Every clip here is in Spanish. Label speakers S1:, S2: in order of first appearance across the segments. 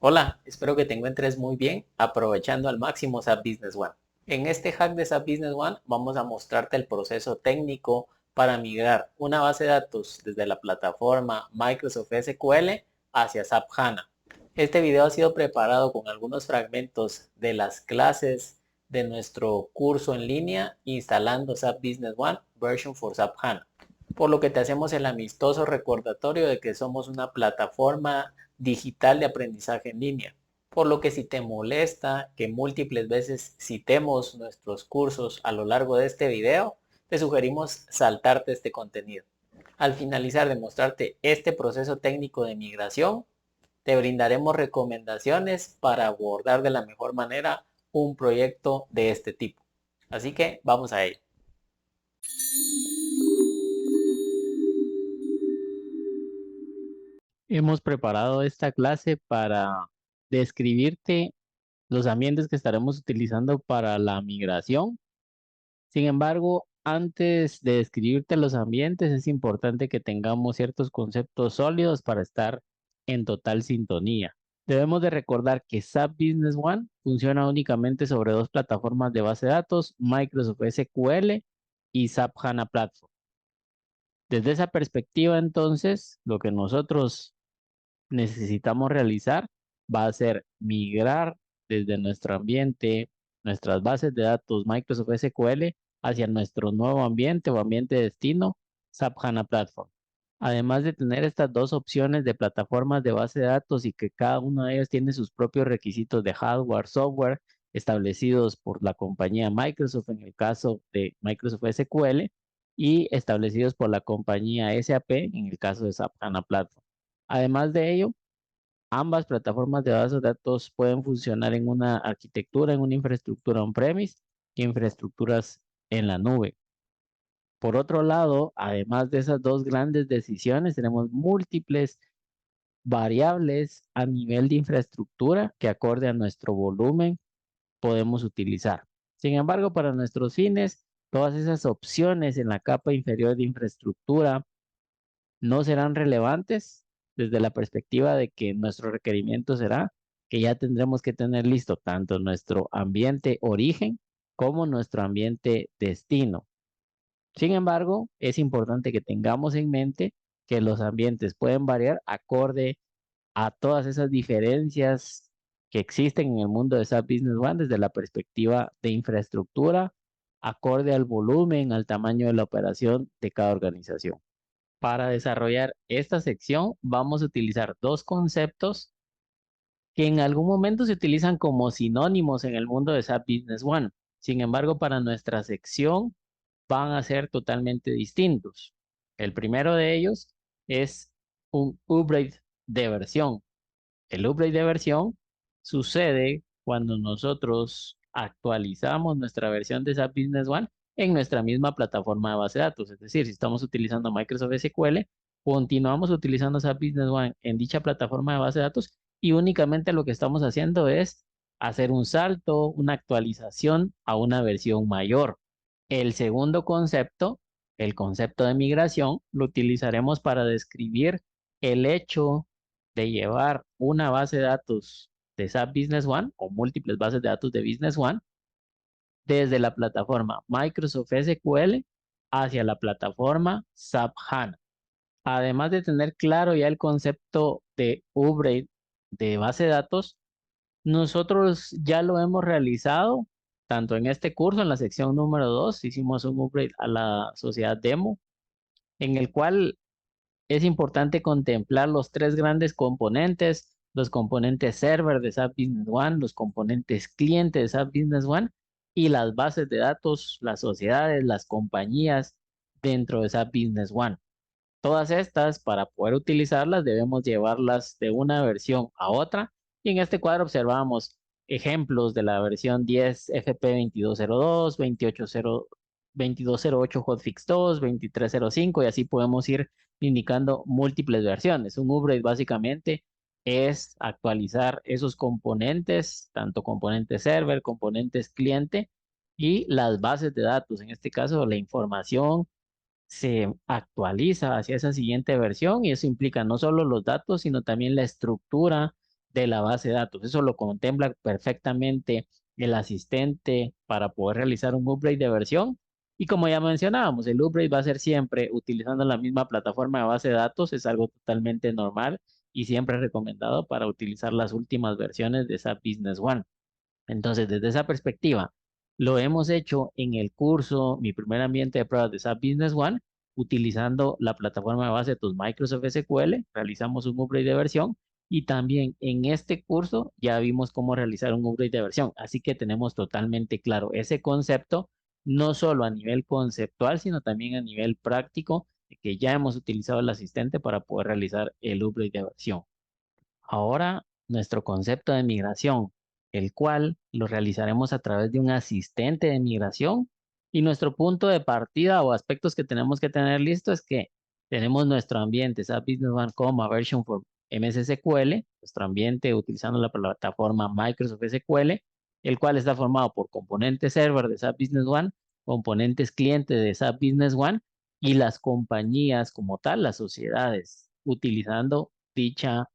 S1: Hola, espero que te encuentres muy bien aprovechando al máximo SAP Business One. En este hack de SAP Business One vamos a mostrarte el proceso técnico para migrar una base de datos desde la plataforma Microsoft SQL hacia SAP HANA. Este video ha sido preparado con algunos fragmentos de las clases de nuestro curso en línea instalando SAP Business One Version for SAP HANA, por lo que te hacemos el amistoso recordatorio de que somos una plataforma digital de aprendizaje en línea. Por lo que si te molesta que múltiples veces citemos nuestros cursos a lo largo de este video, te sugerimos saltarte este contenido. Al finalizar de mostrarte este proceso técnico de migración, te brindaremos recomendaciones para abordar de la mejor manera un proyecto de este tipo. Así que vamos a ello. Hemos preparado esta clase para describirte los ambientes que estaremos utilizando para la migración. Sin embargo, antes de describirte los ambientes, es importante que tengamos ciertos conceptos sólidos para estar en total sintonía. Debemos de recordar que SAP Business One funciona únicamente sobre dos plataformas de base de datos, Microsoft SQL y SAP HANA Platform. Desde esa perspectiva, entonces, lo que nosotros necesitamos realizar va a ser migrar desde nuestro ambiente, nuestras bases de datos Microsoft SQL hacia nuestro nuevo ambiente o ambiente de destino, SAP HANA Platform. Además de tener estas dos opciones de plataformas de base de datos y que cada una de ellas tiene sus propios requisitos de hardware, software establecidos por la compañía Microsoft en el caso de Microsoft SQL y establecidos por la compañía SAP en el caso de SAP HANA Platform. Además de ello, ambas plataformas de bases de datos pueden funcionar en una arquitectura, en una infraestructura on-premise y infraestructuras en la nube. Por otro lado, además de esas dos grandes decisiones, tenemos múltiples variables a nivel de infraestructura que acorde a nuestro volumen podemos utilizar. Sin embargo, para nuestros fines, todas esas opciones en la capa inferior de infraestructura no serán relevantes desde la perspectiva de que nuestro requerimiento será que ya tendremos que tener listo tanto nuestro ambiente origen como nuestro ambiente destino. Sin embargo, es importante que tengamos en mente que los ambientes pueden variar acorde a todas esas diferencias que existen en el mundo de SAP Business One desde la perspectiva de infraestructura, acorde al volumen, al tamaño de la operación de cada organización. Para desarrollar esta sección vamos a utilizar dos conceptos que en algún momento se utilizan como sinónimos en el mundo de SAP Business One. Sin embargo, para nuestra sección van a ser totalmente distintos. El primero de ellos es un upgrade de versión. El upgrade de versión sucede cuando nosotros actualizamos nuestra versión de SAP Business One en nuestra misma plataforma de base de datos. Es decir, si estamos utilizando Microsoft SQL, continuamos utilizando SAP Business One en dicha plataforma de base de datos y únicamente lo que estamos haciendo es hacer un salto, una actualización a una versión mayor. El segundo concepto, el concepto de migración, lo utilizaremos para describir el hecho de llevar una base de datos de SAP Business One o múltiples bases de datos de Business One desde la plataforma Microsoft SQL hacia la plataforma SAP HANA. Además de tener claro ya el concepto de upgrade de base de datos, nosotros ya lo hemos realizado tanto en este curso, en la sección número 2 hicimos un upgrade a la sociedad demo, en el cual es importante contemplar los tres grandes componentes, los componentes server de SAP Business One, los componentes cliente de SAP Business One y las bases de datos, las sociedades, las compañías dentro de SAP Business One. Todas estas, para poder utilizarlas, debemos llevarlas de una versión a otra. Y en este cuadro observamos ejemplos de la versión 10 FP2202, 2208 Hotfix 2, 2305 y así podemos ir indicando múltiples versiones. Un upgrade básicamente es actualizar esos componentes, tanto componentes server, componentes cliente y las bases de datos. En este caso, la información se actualiza hacia esa siguiente versión y eso implica no solo los datos, sino también la estructura de la base de datos. Eso lo contempla perfectamente el asistente para poder realizar un upgrade de versión. Y como ya mencionábamos, el upgrade va a ser siempre utilizando la misma plataforma de base de datos, es algo totalmente normal y siempre recomendado para utilizar las últimas versiones de SAP Business One. Entonces, desde esa perspectiva, lo hemos hecho en el curso, mi primer ambiente de pruebas de SAP Business One, utilizando la plataforma de base de datos Microsoft SQL, realizamos un upgrade de versión y también en este curso ya vimos cómo realizar un upgrade de versión. Así que tenemos totalmente claro ese concepto, no solo a nivel conceptual, sino también a nivel práctico, de que ya hemos utilizado el asistente para poder realizar el upgrade de versión. Ahora, nuestro concepto de migración, el cual lo realizaremos a través de un asistente de migración. Y nuestro punto de partida o aspectos que tenemos que tener listo es que tenemos nuestro ambiente SAP Business One como version for MS SQL, nuestro ambiente utilizando la plataforma Microsoft SQL, el cual está formado por componentes server de SAP Business One, componentes cliente de SAP Business One y las compañías como tal, las sociedades, utilizando dicha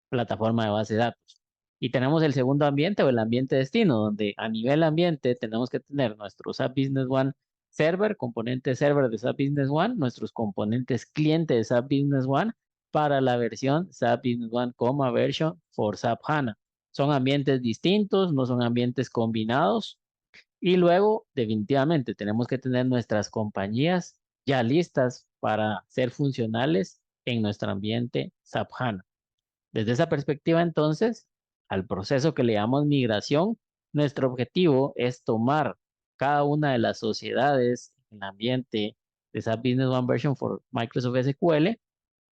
S1: plataforma de base de datos. Y tenemos el segundo ambiente o el ambiente destino, donde a nivel ambiente tenemos que tener nuestro SAP Business One server, componente server de SAP Business One, nuestros componentes cliente de SAP Business One para la versión SAP Business One, version for SAP HANA. Son ambientes distintos, no son ambientes combinados. Y luego, definitivamente, tenemos que tener nuestras compañías ya listas para ser funcionales en nuestro ambiente SAP HANA. Desde esa perspectiva, entonces, al proceso que le llamamos migración, nuestro objetivo es tomar cada una de las sociedades en el ambiente de SAP Business One Version for Microsoft SQL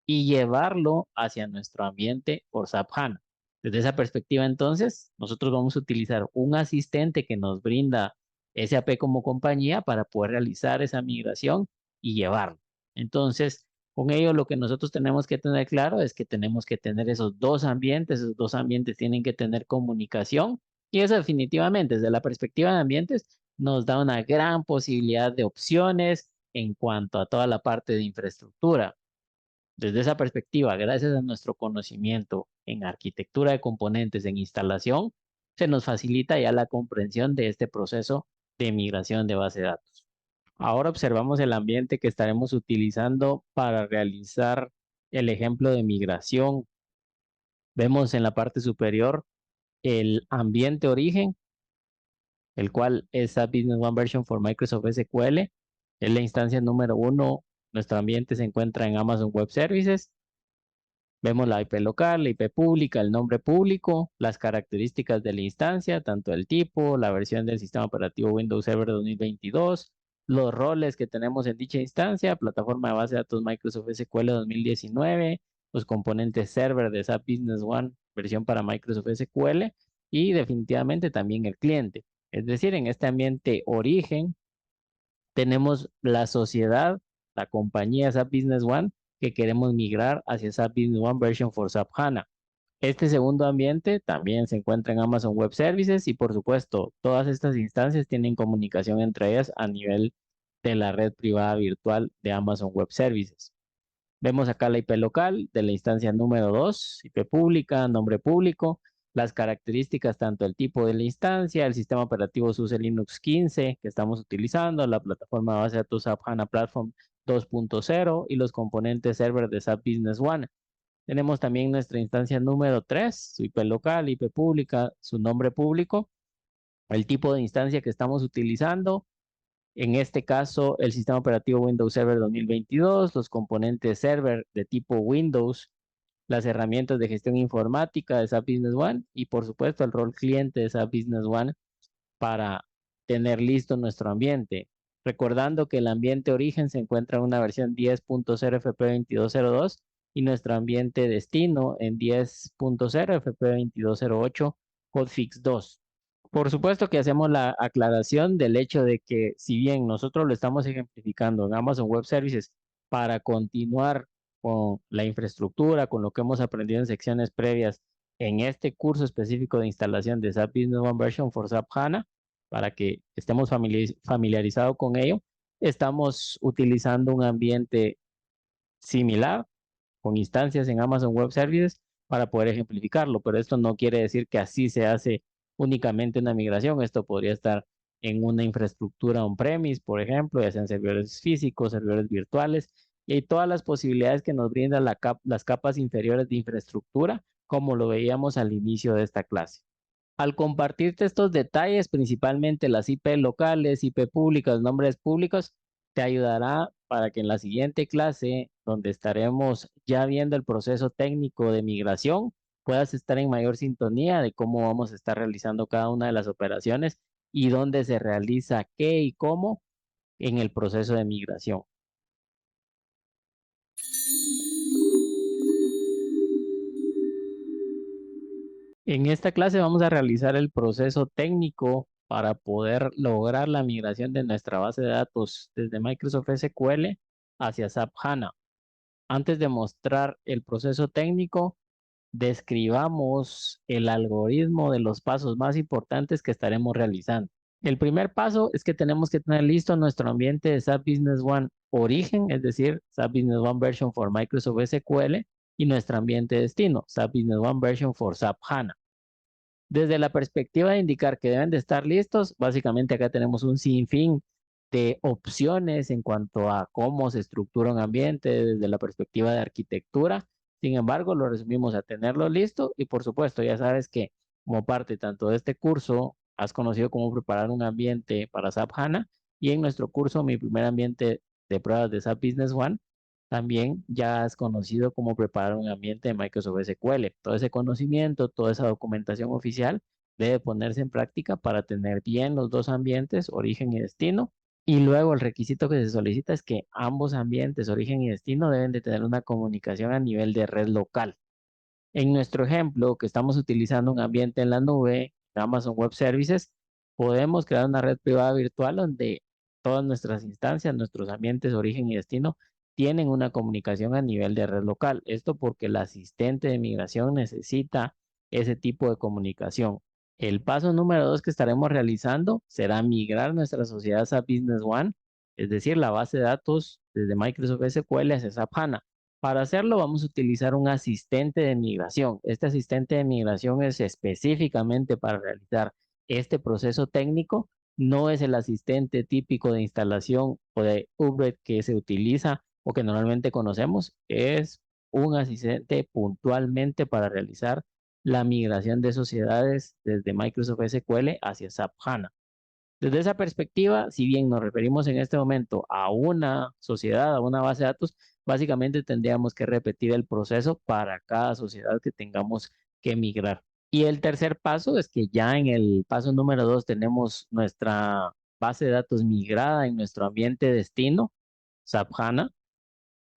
S1: y llevarlo hacia nuestro ambiente por SAP HANA. Desde esa perspectiva, entonces, nosotros vamos a utilizar un asistente que nos brinda SAP como compañía para poder realizar esa migración y llevarlo. Entonces, con ello, lo que nosotros tenemos que tener claro es que tenemos que tener esos dos ambientes tienen que tener comunicación y eso definitivamente, desde la perspectiva de ambientes, nos da una gran posibilidad de opciones en cuanto a toda la parte de infraestructura. Desde esa perspectiva, gracias a nuestro conocimiento en arquitectura de componentes, en instalación, se nos facilita ya la comprensión de este proceso de migración de base de datos. Ahora observamos el ambiente que estaremos utilizando para realizar el ejemplo de migración. Vemos en la parte superior el ambiente origen, el cual es SAP Business One Version for Microsoft SQL. Es la instancia número uno. Nuestro ambiente se encuentra en Amazon Web Services. Vemos la IP local, la IP pública, el nombre público, las características de la instancia, tanto el tipo, la versión del sistema operativo Windows Server 2022, los roles que tenemos en dicha instancia, plataforma de base de datos Microsoft SQL 2019, los componentes server de SAP Business One, versión para Microsoft SQL y definitivamente también el cliente. Es decir, en este ambiente origen tenemos la sociedad, la compañía SAP Business One que queremos migrar hacia SAP Business One Version for SAP HANA. Este segundo ambiente también se encuentra en Amazon Web Services y por supuesto todas estas instancias tienen comunicación entre ellas a nivel de la red privada virtual de Amazon Web Services. Vemos acá la IP local de la instancia número 2, IP pública, nombre público, las características, tanto el tipo de la instancia, el sistema operativo SUSE Linux 15 que estamos utilizando, la plataforma de base de datos SAP HANA Platform 2.0 y los componentes server de SAP Business One. Tenemos también nuestra instancia número 3, su IP local, IP pública, su nombre público, el tipo de instancia que estamos utilizando, en este caso, el sistema operativo Windows Server 2022, los componentes server de tipo Windows, las herramientas de gestión informática de SAP Business One y por supuesto el rol cliente de SAP Business One para tener listo nuestro ambiente. Recordando que el ambiente origen se encuentra en una versión 10.0 FP2202 y nuestro ambiente destino en 10.0 FP2208 Hotfix 2. Por supuesto que hacemos la aclaración del hecho de que si bien nosotros lo estamos ejemplificando en Amazon Web Services para continuar con la infraestructura, con lo que hemos aprendido en secciones previas en este curso específico de instalación de SAP Business One Version for SAP HANA, para que estemos familiarizados con ello, estamos utilizando un ambiente similar con instancias en Amazon Web Services para poder ejemplificarlo, pero esto no quiere decir que así se hace únicamente una migración. Esto podría estar en una infraestructura on-premise, por ejemplo, ya sean servidores físicos, servidores virtuales, y hay todas las posibilidades que nos brindan las capas inferiores de infraestructura, como lo veíamos al inicio de esta clase. Al compartirte estos detalles, principalmente las IP locales, IP públicas, nombres públicos, te ayudará para que en la siguiente clase, donde estaremos ya viendo el proceso técnico de migración, puedas estar en mayor sintonía de cómo vamos a estar realizando cada una de las operaciones y dónde se realiza qué y cómo en el proceso de migración. En esta clase vamos a realizar el proceso técnico para poder lograr la migración de nuestra base de datos desde Microsoft SQL hacia SAP HANA. Antes de mostrar el proceso técnico, describamos el algoritmo de los pasos más importantes que estaremos realizando. El primer paso es que tenemos que tener listo nuestro ambiente de SAP Business One origen, es decir, SAP Business One Version for Microsoft SQL, y nuestro ambiente destino, SAP Business One Version for SAP HANA. Desde la perspectiva de indicar que deben de estar listos, básicamente acá tenemos un sinfín de opciones en cuanto a cómo se estructura un ambiente desde la perspectiva de arquitectura. Sin embargo, lo resumimos a tenerlo listo y por supuesto, ya sabes que como parte tanto de este curso, has conocido cómo preparar un ambiente para SAP HANA y en nuestro curso, mi primer ambiente de pruebas de SAP Business One, también ya has conocido cómo preparar un ambiente de Microsoft SQL. Todo ese conocimiento, toda esa documentación oficial debe ponerse en práctica para tener bien los dos ambientes, origen y destino. Y luego el requisito que se solicita es que ambos ambientes, origen y destino, deben de tener una comunicación a nivel de red local. En nuestro ejemplo, que estamos utilizando un ambiente en la nube, Amazon Web Services, podemos crear una red privada virtual donde todas nuestras instancias, nuestros ambientes, origen y destino, tienen una comunicación a nivel de red local. Esto porque el asistente de migración necesita ese tipo de comunicación. El paso número 2 que estaremos realizando será migrar nuestra sociedad SAP Business One, es decir, la base de datos desde Microsoft SQL hacia SAP HANA. Para hacerlo vamos a utilizar un asistente de migración. Este asistente de migración es específicamente para realizar este proceso técnico. No es el asistente típico de instalación o de upgrade que se utiliza o que normalmente conocemos. Es un asistente puntualmente para realizar la migración de sociedades desde Microsoft SQL hacia SAP HANA. Desde esa perspectiva, si bien nos referimos en este momento a una sociedad, a una base de datos, básicamente tendríamos que repetir el proceso para cada sociedad que tengamos que migrar. Y el tercer paso es que ya en el paso número 2 tenemos nuestra base de datos migrada en nuestro ambiente destino, SAP HANA.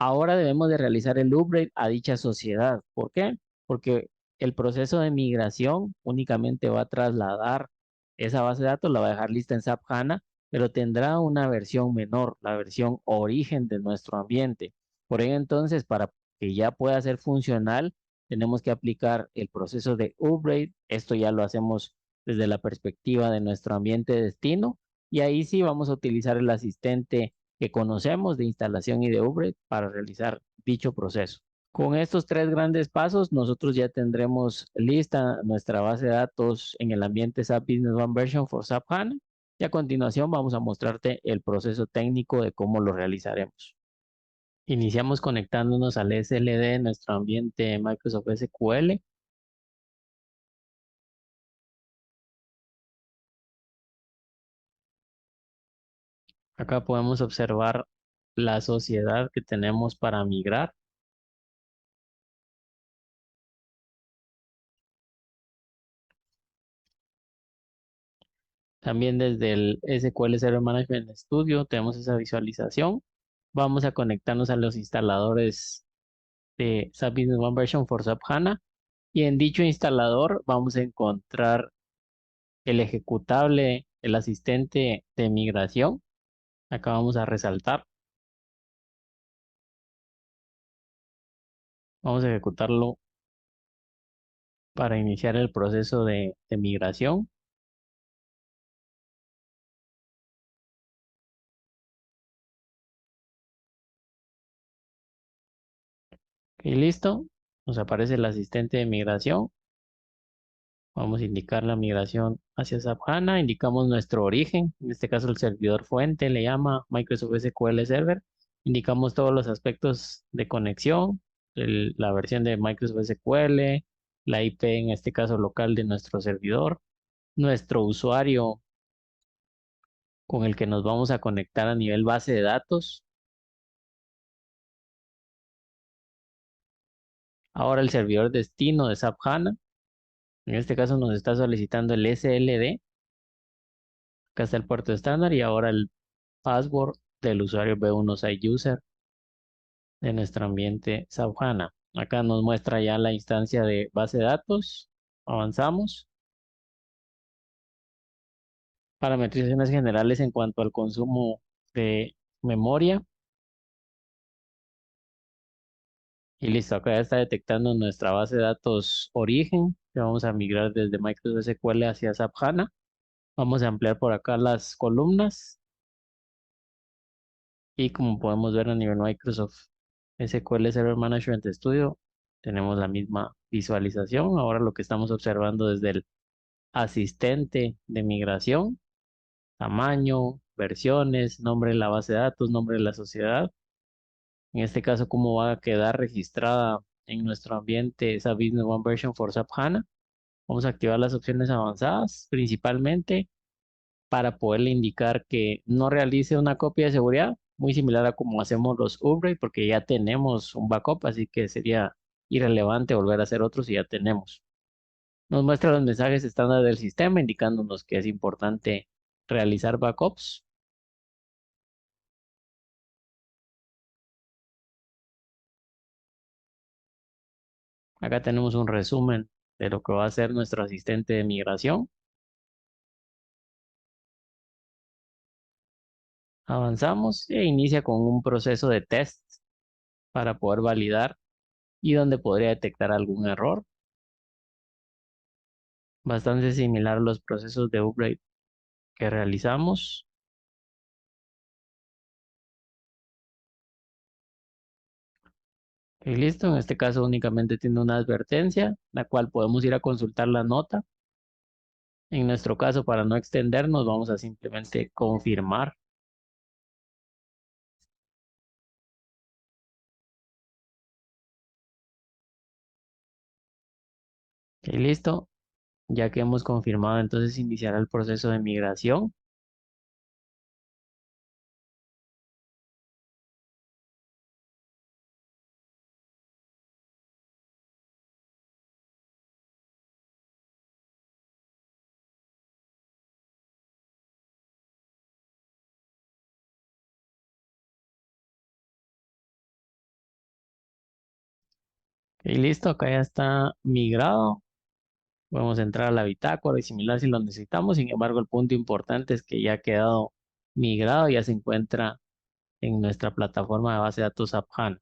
S1: Ahora debemos de realizar el upgrade a dicha sociedad. ¿Por qué? Porque el proceso de migración únicamente va a trasladar esa base de datos, la va a dejar lista en SAP HANA, pero tendrá una versión menor, la versión origen de nuestro ambiente. Por ello, entonces, para que ya pueda ser funcional, tenemos que aplicar el proceso de upgrade. Esto ya lo hacemos desde la perspectiva de nuestro ambiente destino. Y ahí sí vamos a utilizar el asistente que conocemos de instalación y de upgrade para realizar dicho proceso. Con estos tres grandes pasos, nosotros ya tendremos lista nuestra base de datos en el ambiente SAP Business One Version for SAP HANA y a continuación vamos a mostrarte el proceso técnico de cómo lo realizaremos. Iniciamos conectándonos al SLD de nuestro ambiente Microsoft SQL. Acá podemos observar la sociedad que tenemos para migrar. También desde el SQL Server Management Studio tenemos esa visualización. Vamos a conectarnos a los instaladores de SAP Business One Version for SAP HANA y en dicho instalador vamos a encontrar el ejecutable, el asistente de migración. Acá vamos a resaltar. Vamos a ejecutarlo para iniciar el proceso de migración. Y listo. Nos aparece el asistente de migración. Vamos a indicar la migración hacia SAP HANA. Indicamos nuestro origen. En este caso el servidor fuente le llama Microsoft SQL Server. Indicamos todos los aspectos de conexión, la versión de Microsoft SQL, la IP en este caso local de nuestro servidor, nuestro usuario con el que nos vamos a conectar a nivel base de datos. Ahora el servidor destino de SAP HANA. En este caso nos está solicitando el SLD. Acá está el puerto estándar y ahora el password del usuario B1 Site User de nuestro ambiente SAP HANA. Acá nos muestra ya la instancia de base de datos. Avanzamos. Parametrizaciones generales en cuanto al consumo de memoria. Y listo, acá ya está detectando nuestra base de datos origen, que vamos a migrar desde Microsoft SQL hacia SAP HANA. Vamos a ampliar por acá las columnas y como podemos ver a nivel Microsoft SQL Server Management Studio, tenemos la misma visualización. Ahora lo que estamos observando desde el asistente de migración, tamaño, versiones, nombre de la base de datos, nombre de la sociedad. En este caso, cómo va a quedar registrada en nuestro ambiente esa Business One Version for SAP HANA. Vamos a activar las opciones avanzadas, principalmente para poderle indicar que no realice una copia de seguridad, muy similar a como hacemos los upgrade, porque ya tenemos un backup, así que sería irrelevante volver a hacer otro si ya tenemos. Nos muestra los mensajes estándar del sistema, indicándonos que es importante realizar backups. Acá tenemos un resumen de lo que va a ser nuestro asistente de migración. Avanzamos e inicia con un proceso de test para poder validar y donde podría detectar algún error. Bastante similar a los procesos de upgrade que realizamos. Y listo, en este caso únicamente tiene una advertencia, la cual podemos ir a consultar la nota. En nuestro caso, para no extendernos, vamos a simplemente confirmar. Y listo, ya que hemos confirmado, entonces iniciará el proceso de migración. Y listo, acá ya está migrado. Podemos entrar a la bitácora y similar si lo necesitamos. Sin embargo, el punto importante es que ya ha quedado migrado, ya se encuentra en nuestra plataforma de base de datos SAP HANA.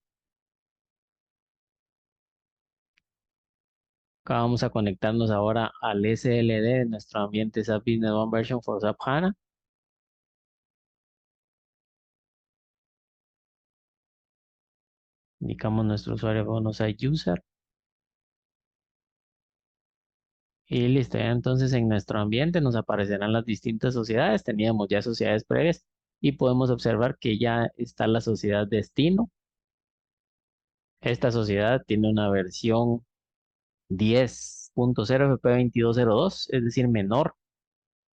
S1: Acá vamos a conectarnos ahora al SLD de nuestro ambiente SAP Business One Version for SAP HANA. Indicamos nuestro usuario como site user. Y listo, ya entonces en nuestro ambiente nos aparecerán las distintas sociedades. Teníamos ya sociedades previas y podemos observar que ya está la sociedad destino. Esta sociedad tiene una versión 10.0 FP2202, es decir, menor.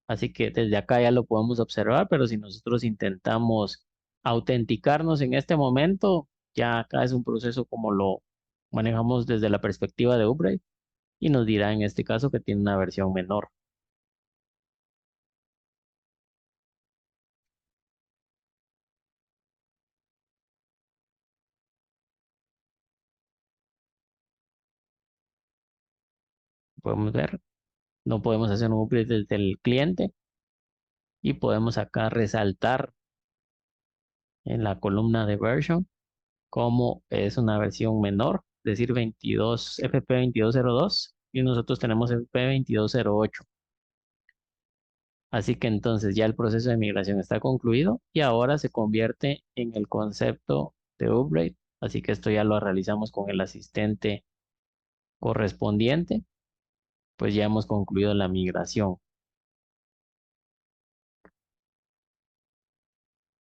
S1: Así que desde acá ya lo podemos observar, pero si nosotros intentamos autenticarnos en este momento, ya acá es un proceso como lo manejamos desde la perspectiva de Upgrade y nos dirá en este caso que tiene una versión menor. Podemos ver, no podemos hacer un upgrade desde el cliente y podemos acá resaltar en la columna de version como es una versión menor, es decir, 22 FP2202 y nosotros tenemos FP2208. Así que entonces ya el proceso de migración está concluido y ahora se convierte en el concepto de upgrade. Así que esto ya lo realizamos con el asistente correspondiente, pues ya hemos concluido la migración.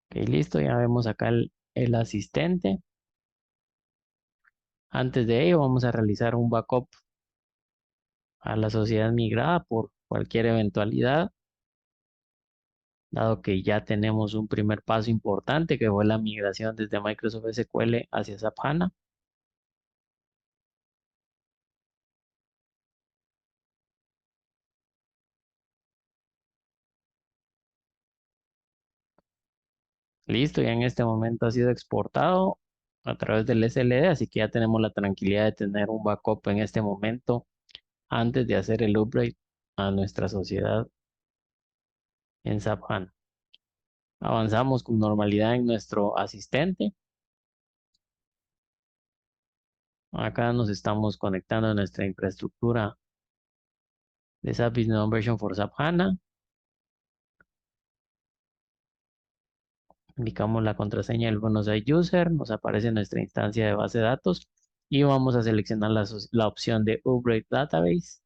S1: Ok, listo, ya vemos acá el asistente. Antes de ello, vamos a realizar un backup a la sociedad migrada por cualquier eventualidad, dado que ya tenemos un primer paso importante que fue la migración desde Microsoft SQL hacia SAP HANA. Listo, ya en este momento ha sido exportado a través del SLD, así que ya tenemos la tranquilidad de tener un backup en este momento antes de hacer el upgrade a nuestra sociedad en SAP HANA. Avanzamos con normalidad en nuestro asistente. Acá nos estamos conectando a nuestra infraestructura de SAP Business One Version for SAP HANA. Indicamos la contraseña del Bonosite User, nos aparece nuestra instancia de base de datos y vamos a seleccionar la opción de Upgrade Database.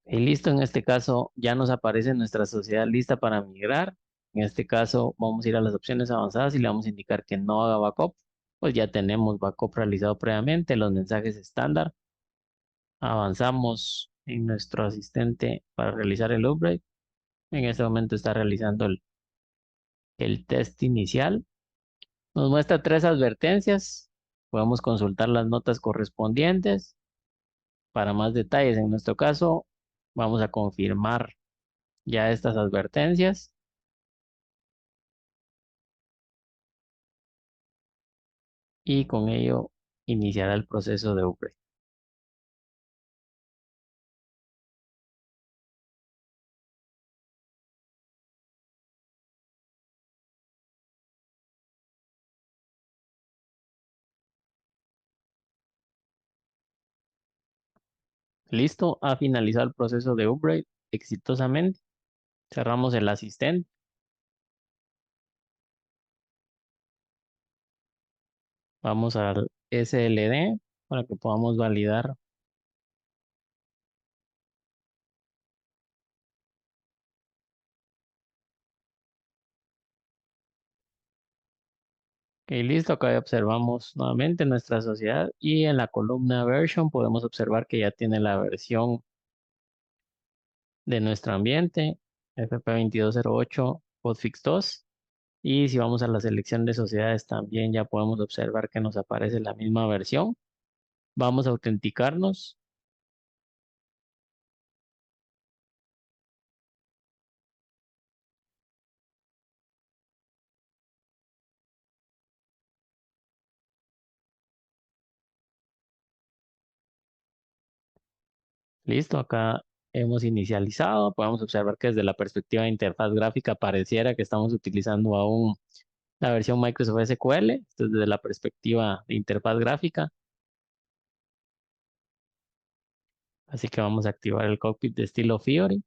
S1: Y listo, en este caso ya nos aparece nuestra sociedad lista para migrar. En este caso vamos a ir a las opciones avanzadas y le vamos a indicar que no haga backup. Pues ya tenemos backup realizado previamente, los mensajes estándar. Avanzamos en nuestro asistente para realizar el upgrade. En este momento está realizando el test inicial. Nos muestra tres advertencias. Podemos consultar las notas correspondientes. Para más detalles, en nuestro caso, vamos a confirmar ya estas advertencias y con ello iniciará el proceso de upgrade. Listo, ha finalizado el proceso de upgrade exitosamente. Cerramos el asistente. Vamos al SLD para que podamos validar. Ok, listo, acá ya observamos nuevamente nuestra sociedad y en la columna version podemos observar que ya tiene la versión de nuestro ambiente FP2208 Hotfix 2. Y si vamos a la selección de sociedades también ya podemos observar que nos aparece la misma versión. Vamos a autenticarnos. Listo, acá hemos inicializado. Podemos observar que desde la perspectiva de interfaz gráfica pareciera que estamos utilizando aún la versión Microsoft SQL. Esto es desde la perspectiva de interfaz gráfica. Así que vamos a activar el cockpit de estilo Fiori.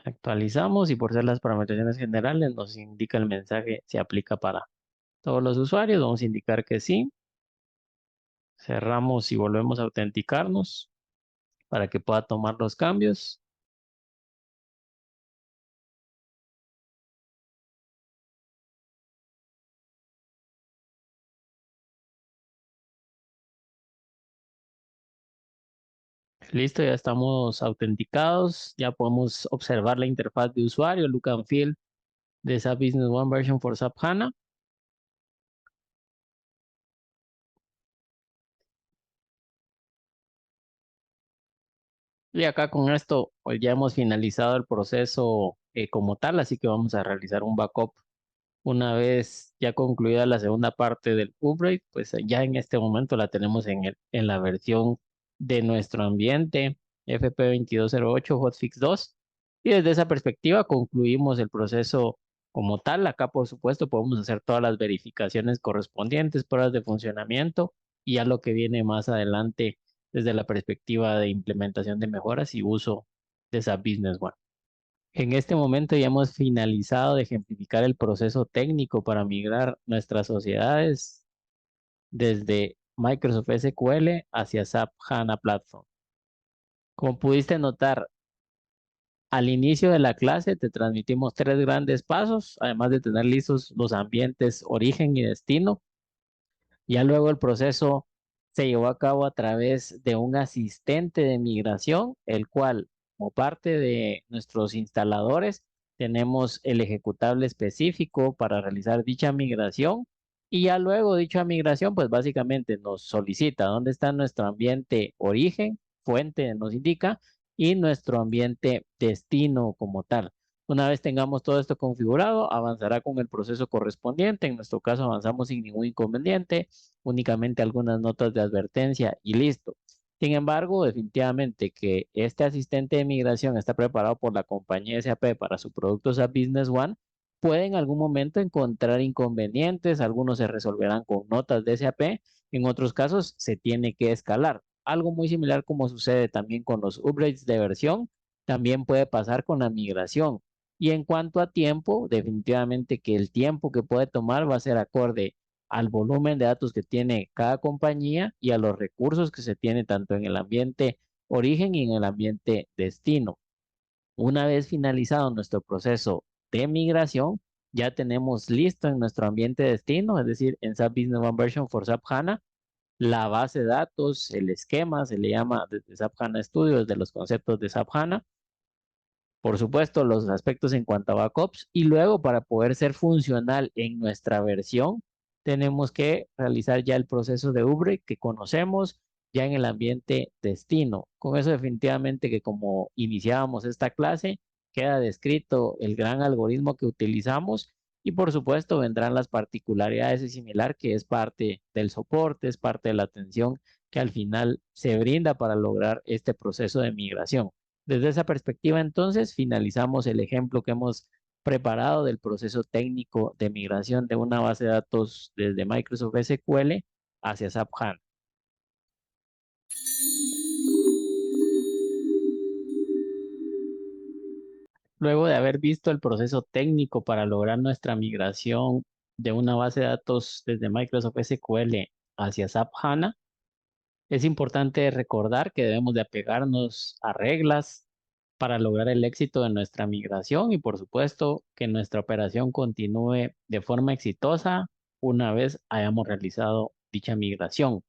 S1: Actualizamos y por ser las parametrizaciones generales nos indica el mensaje se aplica para todos los usuarios. Vamos a indicar que sí. Cerramos y volvemos a autenticarnos para que pueda tomar los cambios. Listo, ya estamos autenticados. Ya podemos observar la interfaz de usuario, look and feel de SAP Business One Version for SAP HANA. Y acá con esto, pues ya hemos finalizado el proceso como tal, así que vamos a realizar un backup. Una vez ya concluida la segunda parte del upgrade, pues ya en este momento la tenemos en la versión de nuestro ambiente FP2208 Hotfix 2. Y desde esa perspectiva concluimos el proceso como tal. Acá, por supuesto, podemos hacer todas las verificaciones correspondientes, pruebas de funcionamiento y ya lo que viene más adelante desde la perspectiva de implementación de mejoras y uso de esa Business One. En este momento ya hemos finalizado de ejemplificar el proceso técnico para migrar nuestras sociedades desde Microsoft SQL hacia SAP HANA Platform. Como pudiste notar, al inicio de la clase te transmitimos tres grandes pasos, además de tener listos los ambientes origen y destino. Ya luego el proceso se llevó a cabo a través de un asistente de migración, el cual, como parte de nuestros instaladores, tenemos el ejecutable específico para realizar dicha migración. Y ya luego dicha migración, pues básicamente nos solicita dónde está nuestro ambiente origen, fuente nos indica, y nuestro ambiente destino como tal. Una vez tengamos todo esto configurado, avanzará con el proceso correspondiente. En nuestro caso, avanzamos sin ningún inconveniente, únicamente algunas notas de advertencia y listo. Sin embargo, definitivamente que este asistente de migración está preparado por la compañía SAP para su producto SAP Business One, puede en algún momento encontrar inconvenientes, algunos se resolverán con notas de SAP, en otros casos se tiene que escalar. Algo muy similar como sucede también con los upgrades de versión, también puede pasar con la migración. Y en cuanto a tiempo, definitivamente que el tiempo que puede tomar va a ser acorde al volumen de datos que tiene cada compañía y a los recursos que se tiene tanto en el ambiente origen y en el ambiente destino. Una vez finalizado nuestro proceso de migración, ya tenemos listo en nuestro ambiente destino, es decir, en SAP Business One Version for SAP HANA, la base de datos, el esquema, se le llama desde SAP HANA Studio, desde los conceptos de SAP HANA, por supuesto, los aspectos en cuanto a backups y luego para poder ser funcional en nuestra versión, tenemos que realizar ya el proceso de Ubre que conocemos ya en el ambiente destino. Con eso definitivamente que como iniciábamos esta clase, queda descrito el gran algoritmo que utilizamos y por supuesto vendrán las particularidades de similar que es parte del soporte, es parte de la atención que al final se brinda para lograr este proceso de migración. Desde esa perspectiva, entonces, finalizamos el ejemplo que hemos preparado del proceso técnico de migración de una base de datos desde Microsoft SQL hacia SAP HANA. Luego de haber visto el proceso técnico para lograr nuestra migración de una base de datos desde Microsoft SQL hacia SAP HANA, es importante recordar que debemos de apegarnos a reglas para lograr el éxito de nuestra migración y por supuesto que nuestra operación continúe de forma exitosa una vez hayamos realizado dicha migración.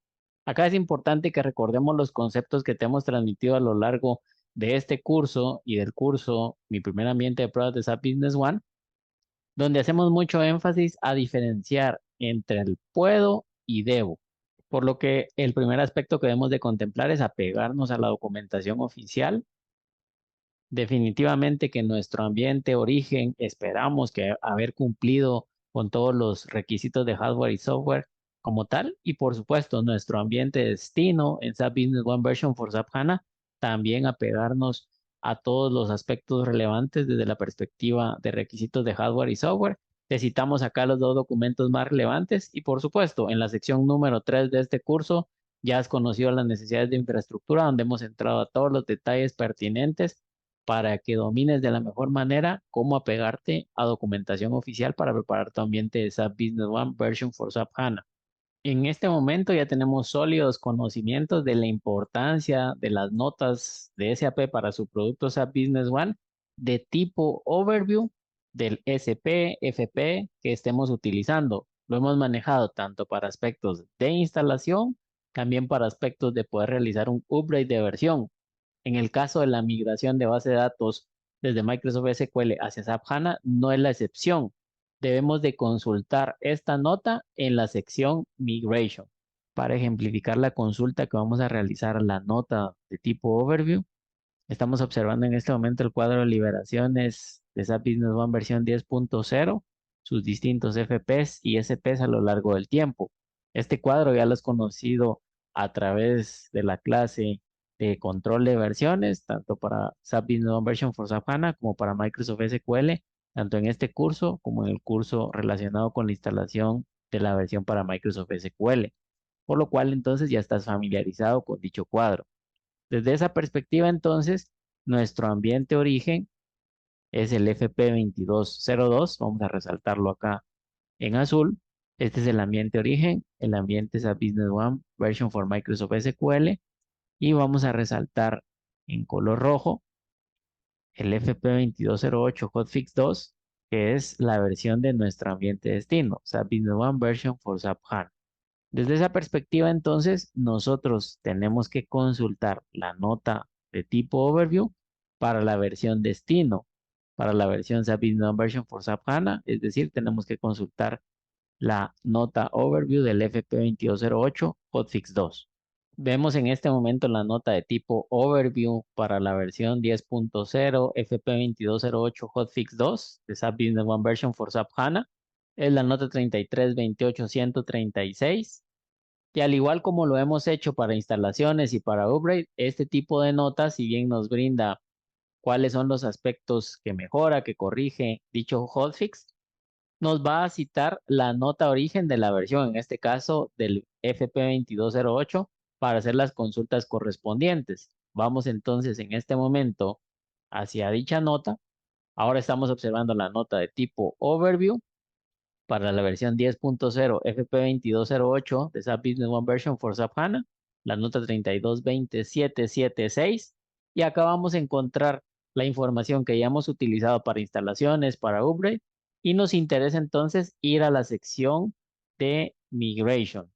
S1: Acá es importante que recordemos los conceptos que te hemos transmitido a lo largo de este curso y del curso Mi primer ambiente de pruebas de SAP Business One, donde hacemos mucho énfasis a diferenciar entre el puedo y debo. Por lo que el primer aspecto que debemos de contemplar es apegarnos a la documentación oficial. Definitivamente que nuestro ambiente origen esperamos que haber cumplido con todos los requisitos de hardware y software como tal. Y por supuesto, nuestro ambiente destino en SAP Business One Version for SAP HANA, también apegarnos a todos los aspectos relevantes desde la perspectiva de requisitos de hardware y software. Te citamos acá los dos documentos más relevantes y por supuesto, en la sección número 3 de este curso ya has conocido las necesidades de infraestructura, donde hemos entrado a todos los detalles pertinentes para que domines de la mejor manera cómo apegarte a documentación oficial para preparar tu ambiente de SAP Business One Version for SAP HANA. En este momento ya tenemos sólidos conocimientos de la importancia de las notas de SAP para su producto SAP Business One de tipo Overview del SP, FP que estemos utilizando. Lo hemos manejado tanto para aspectos de instalación, también para aspectos de poder realizar un upgrade de versión. En el caso de la migración de base de datos desde Microsoft SQL hacia SAP HANA, no es la excepción. Debemos de consultar esta nota en la sección Migration. Para ejemplificar la consulta que vamos a realizar, la nota de tipo Overview, estamos observando en este momento el cuadro de liberaciones de SAP Business One versión 10.0, sus distintos FPs y SPs a lo largo del tiempo. Este cuadro ya lo has conocido a través de la clase de control de versiones, tanto para SAP Business One Version for SAP HANA como para Microsoft SQL, tanto en este curso como en el curso relacionado con la instalación de la versión para Microsoft SQL, por lo cual entonces ya estás familiarizado con dicho cuadro. Desde esa perspectiva, entonces, nuestro ambiente origen es el FP2202. Vamos a resaltarlo acá en azul. Este es el ambiente origen, el ambiente SAP Business One Version for Microsoft SQL. Y vamos a resaltar en color rojo el FP2208 Hotfix 2, que es la versión de nuestro ambiente destino, SAP Business One Version for SAP HANA. Desde esa perspectiva, entonces, nosotros tenemos que consultar la nota de tipo overview para la versión destino, para la versión SAP Business One Version for SAP HANA, es decir, tenemos que consultar la nota overview del FP2208 Hotfix 2. Vemos en este momento la nota de tipo Overview para la versión 10.0 FP2208 Hotfix 2 de SAP Business One Version for SAP HANA. Es la nota 3328136. Y al igual como lo hemos hecho para instalaciones y para upgrade, este tipo de notas, si bien nos brinda cuáles son los aspectos que mejora, que corrige dicho hotfix, nos va a citar la nota origen de la versión, en este caso del FP2208, para hacer las consultas correspondientes. Vamos entonces en este momento hacia dicha nota. Ahora estamos observando la nota de tipo Overview para la versión 10.0 FP2208 de SAP Business One Version for SAP HANA, la nota 3220776. Y acá vamos a encontrar la información que ya hemos utilizado para instalaciones, para upgrade, y nos interesa entonces ir a la sección de Migration.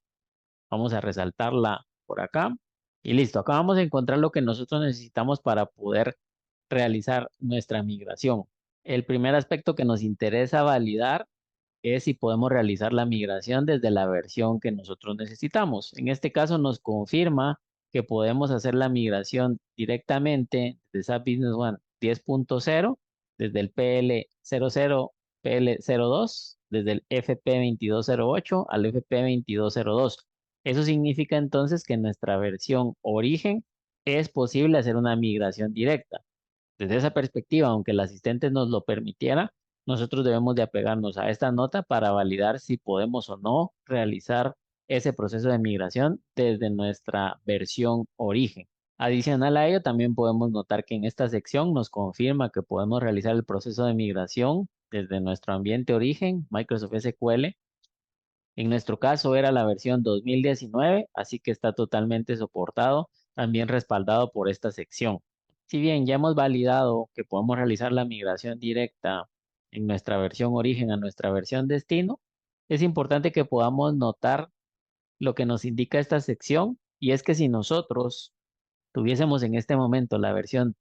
S1: Vamos a resaltarla por acá y listo. Acá vamos a encontrar lo que nosotros necesitamos para poder realizar nuestra migración. El primer aspecto que nos interesa validar es si podemos realizar la migración desde la versión que nosotros necesitamos. En este caso nos confirma que podemos hacer la migración directamente desde SAP Business One 10.0, desde el PL00, PL02, desde el FP2208 al FP2202. Eso significa entonces que en nuestra versión origen es posible hacer una migración directa. Desde esa perspectiva, aunque el asistente nos lo permitiera, nosotros debemos de apegarnos a esta nota para validar si podemos o no realizar ese proceso de migración desde nuestra versión origen. Adicional a ello, también podemos notar que en esta sección nos confirma que podemos realizar el proceso de migración desde nuestro ambiente origen, Microsoft SQL. En nuestro caso era la versión 2019, así que está totalmente soportado, también respaldado por esta sección. Si bien ya hemos validado que podemos realizar la migración directa en nuestra versión origen a nuestra versión destino, es importante que podamos notar lo que nos indica esta sección, y es que si nosotros tuviésemos en este momento la versión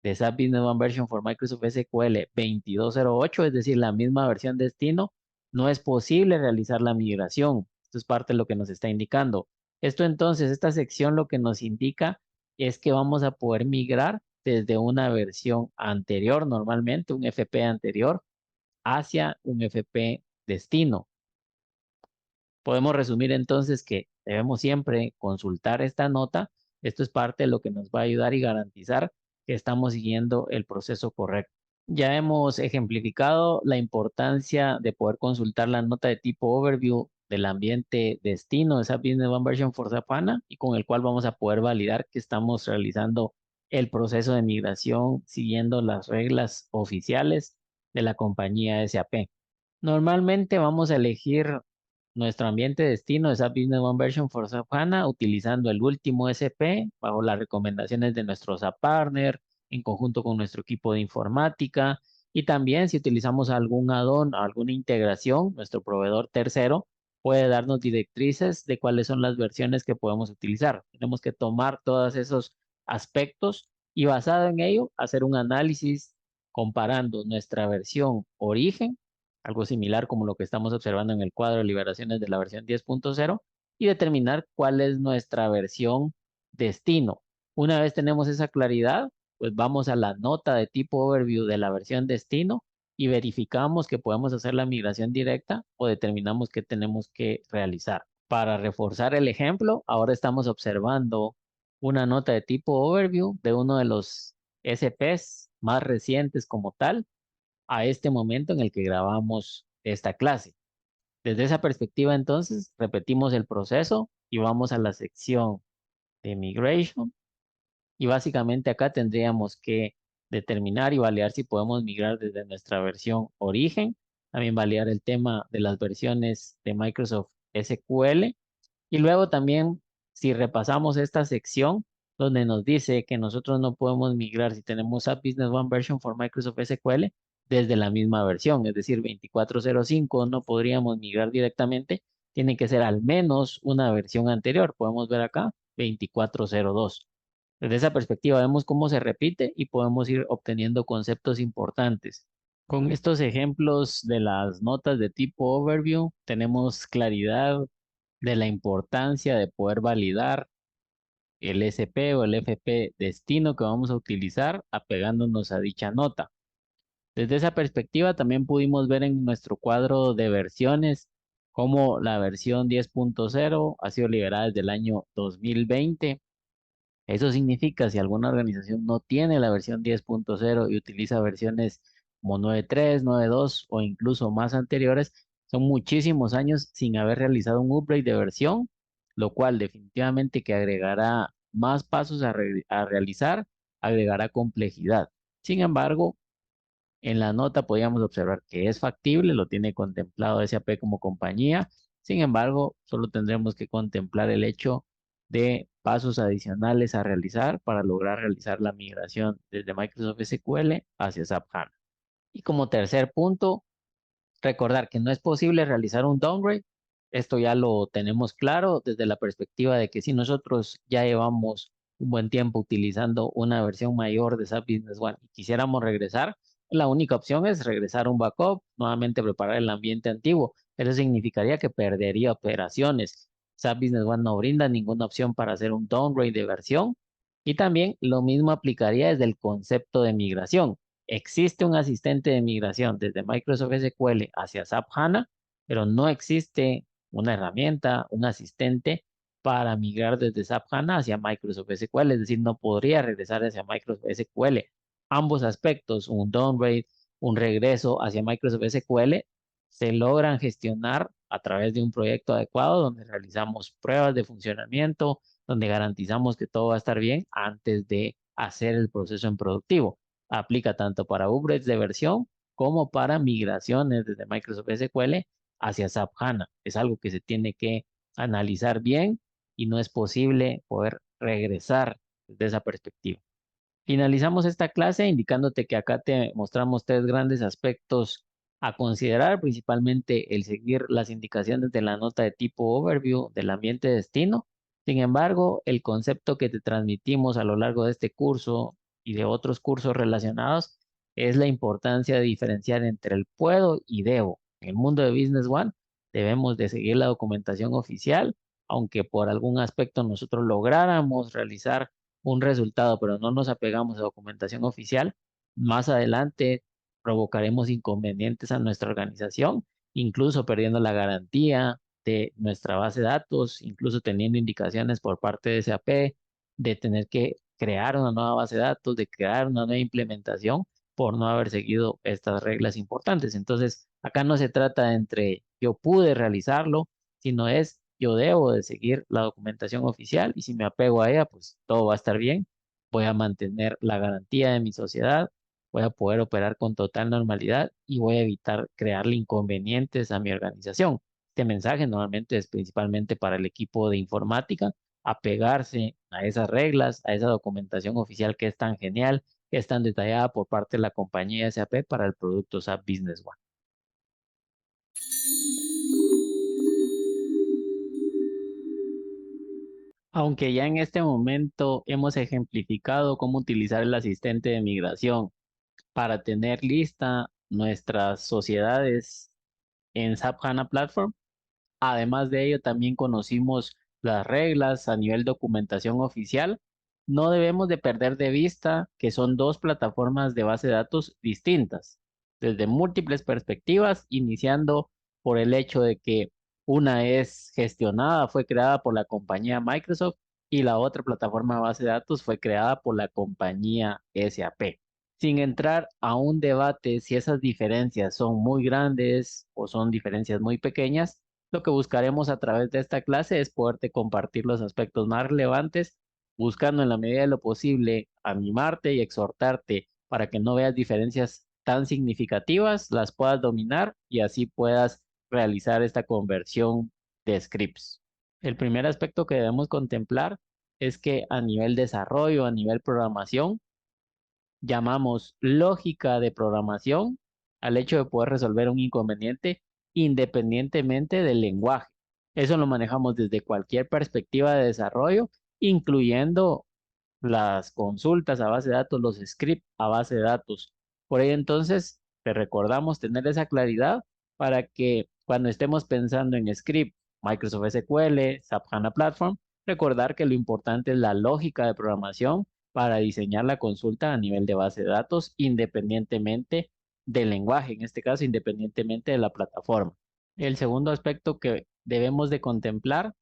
S1: de SAP Business One Version for Microsoft SQL 2208, es decir, la misma versión destino, no es posible realizar la migración. Esto es parte de lo que nos está indicando. Esto entonces, esta sección lo que nos indica es que vamos a poder migrar desde una versión anterior, normalmente un FP anterior, hacia un FP destino. Podemos resumir entonces que debemos siempre consultar esta nota. Esto es parte de lo que nos va a ayudar y garantizar que estamos siguiendo el proceso correcto. Ya hemos ejemplificado la importancia de poder consultar la nota de tipo overview del ambiente destino de SAP Business One Version for SAP HANA, y con el cual vamos a poder validar que estamos realizando el proceso de migración siguiendo las reglas oficiales de la compañía SAP. Normalmente vamos a elegir nuestro ambiente destino de SAP Business One Version for SAP HANA utilizando el último SP bajo las recomendaciones de nuestro SAP Partner en conjunto con nuestro equipo de informática, y también si utilizamos algún add-on, alguna integración, nuestro proveedor tercero puede darnos directrices de cuáles son las versiones que podemos utilizar. Tenemos que tomar todos esos aspectos y basado en ello hacer un análisis comparando nuestra versión origen, algo similar como lo que estamos observando en el cuadro de liberaciones de la versión 10.0, y determinar cuál es nuestra versión destino. Una vez tenemos esa claridad, pues vamos a la nota de tipo overview de la versión destino y verificamos que podemos hacer la migración directa o determinamos qué tenemos que realizar. Para reforzar el ejemplo, ahora estamos observando una nota de tipo overview de uno de los SPs más recientes como tal a este momento en el que grabamos esta clase. Desde esa perspectiva, entonces, repetimos el proceso y vamos a la sección de Migration. Y básicamente acá tendríamos que determinar y validar si podemos migrar desde nuestra versión origen, también validar el tema de las versiones de Microsoft SQL y luego también si repasamos esta sección donde nos dice que nosotros no podemos migrar si tenemos App Business One Version for Microsoft SQL desde la misma versión, es decir, 24.05 no podríamos migrar directamente, tiene que ser al menos una versión anterior. Podemos ver acá 24.02. Desde esa perspectiva vemos cómo se repite y podemos ir obteniendo conceptos importantes. Con estos ejemplos de las notas de tipo overview, tenemos claridad de la importancia de poder validar el SP o el FP destino que vamos a utilizar apegándonos a dicha nota. Desde esa perspectiva también pudimos ver en nuestro cuadro de versiones cómo la versión 10.0 ha sido liberada desde el año 2020. Eso significa si alguna organización no tiene la versión 10.0 y utiliza versiones como 9.3, 9.2 o incluso más anteriores, son muchísimos años sin haber realizado un upgrade de versión, lo cual definitivamente que agregará más pasos a realizar, agregará complejidad. Sin embargo, en la nota podíamos observar que es factible, lo tiene contemplado SAP como compañía. Sin embargo, solo tendremos que contemplar el hecho de pasos adicionales a realizar para lograr realizar la migración desde Microsoft SQL hacia SAP HANA. Y como tercer punto, recordar que no es posible realizar un downgrade. Esto ya lo tenemos claro desde la perspectiva de que si nosotros ya llevamos un buen tiempo utilizando una versión mayor de SAP Business One y quisiéramos regresar, la única opción es regresar a un backup, nuevamente preparar el ambiente antiguo. Eso significaría que perdería operaciones. SAP Business One no brinda ninguna opción para hacer un downgrade de versión. Y también lo mismo aplicaría desde el concepto de migración. Existe un asistente de migración desde Microsoft SQL hacia SAP HANA, pero no existe una herramienta, un asistente para migrar desde SAP HANA hacia Microsoft SQL, es decir, no podría regresar hacia Microsoft SQL. Ambos aspectos, un downgrade, un regreso hacia Microsoft SQL, se logran gestionar a través de un proyecto adecuado donde realizamos pruebas de funcionamiento, donde garantizamos que todo va a estar bien antes de hacer el proceso en productivo. Aplica tanto para upgrades de versión como para migraciones desde Microsoft SQL hacia SAP HANA. Es algo que se tiene que analizar bien y no es posible poder regresar desde esa perspectiva. Finalizamos esta clase indicándote que acá te mostramos tres grandes aspectos a considerar, principalmente el seguir las indicaciones de la nota de tipo overview del ambiente de destino. Sin embargo, el concepto que te transmitimos a lo largo de este curso y de otros cursos relacionados es la importancia de diferenciar entre el puedo y debo. En el mundo de Business One debemos de seguir la documentación oficial, aunque por algún aspecto nosotros lográramos realizar un resultado, pero no nos apegamos a documentación oficial, más adelante provocaremos inconvenientes a nuestra organización, incluso perdiendo la garantía de nuestra base de datos, incluso teniendo indicaciones por parte de SAP de tener que crear una nueva base de datos, de crear una nueva implementación por no haber seguido estas reglas importantes. Entonces, acá no se trata entre yo pude realizarlo, sino es yo debo de seguir la documentación oficial y si me apego a ella, pues todo va a estar bien. Voy a mantener la garantía de mi sociedad, voy a poder operar con total normalidad y voy a evitar crearle inconvenientes a mi organización. Este mensaje normalmente es principalmente para el equipo de informática, apegarse a esas reglas, a esa documentación oficial que es tan genial, que es tan detallada por parte de la compañía SAP para el producto SAP Business One. Aunque ya en este momento hemos ejemplificado cómo utilizar el asistente de migración para tener lista nuestras sociedades en SAP HANA Platform, además de ello también conocimos las reglas a nivel documentación oficial. No debemos de perder de vista que son dos plataformas de base de datos distintas, desde múltiples perspectivas, iniciando por el hecho de que una es gestionada, fue creada por la compañía Microsoft y la otra plataforma de base de datos fue creada por la compañía SAP. Sin entrar a un debate si esas diferencias son muy grandes o son diferencias muy pequeñas, lo que buscaremos a través de esta clase es poderte compartir los aspectos más relevantes, buscando en la medida de lo posible animarte y exhortarte para que no veas diferencias tan significativas, las puedas dominar y así puedas realizar esta conversión de scripts. El primer aspecto que debemos contemplar es que a nivel desarrollo, a nivel programación, llamamos lógica de programación al hecho de poder resolver un inconveniente independientemente del lenguaje. Eso lo manejamos desde cualquier perspectiva de desarrollo, incluyendo las consultas a base de datos, los scripts a base de datos. Por ello, entonces, te recordamos tener esa claridad para que cuando estemos pensando en script, Microsoft SQL, SAP HANA Platform, recordar que lo importante es la lógica de programación para diseñar la consulta a nivel de base de datos, independientemente del lenguaje, en este caso, independientemente de la plataforma. El segundo aspecto que debemos de contemplar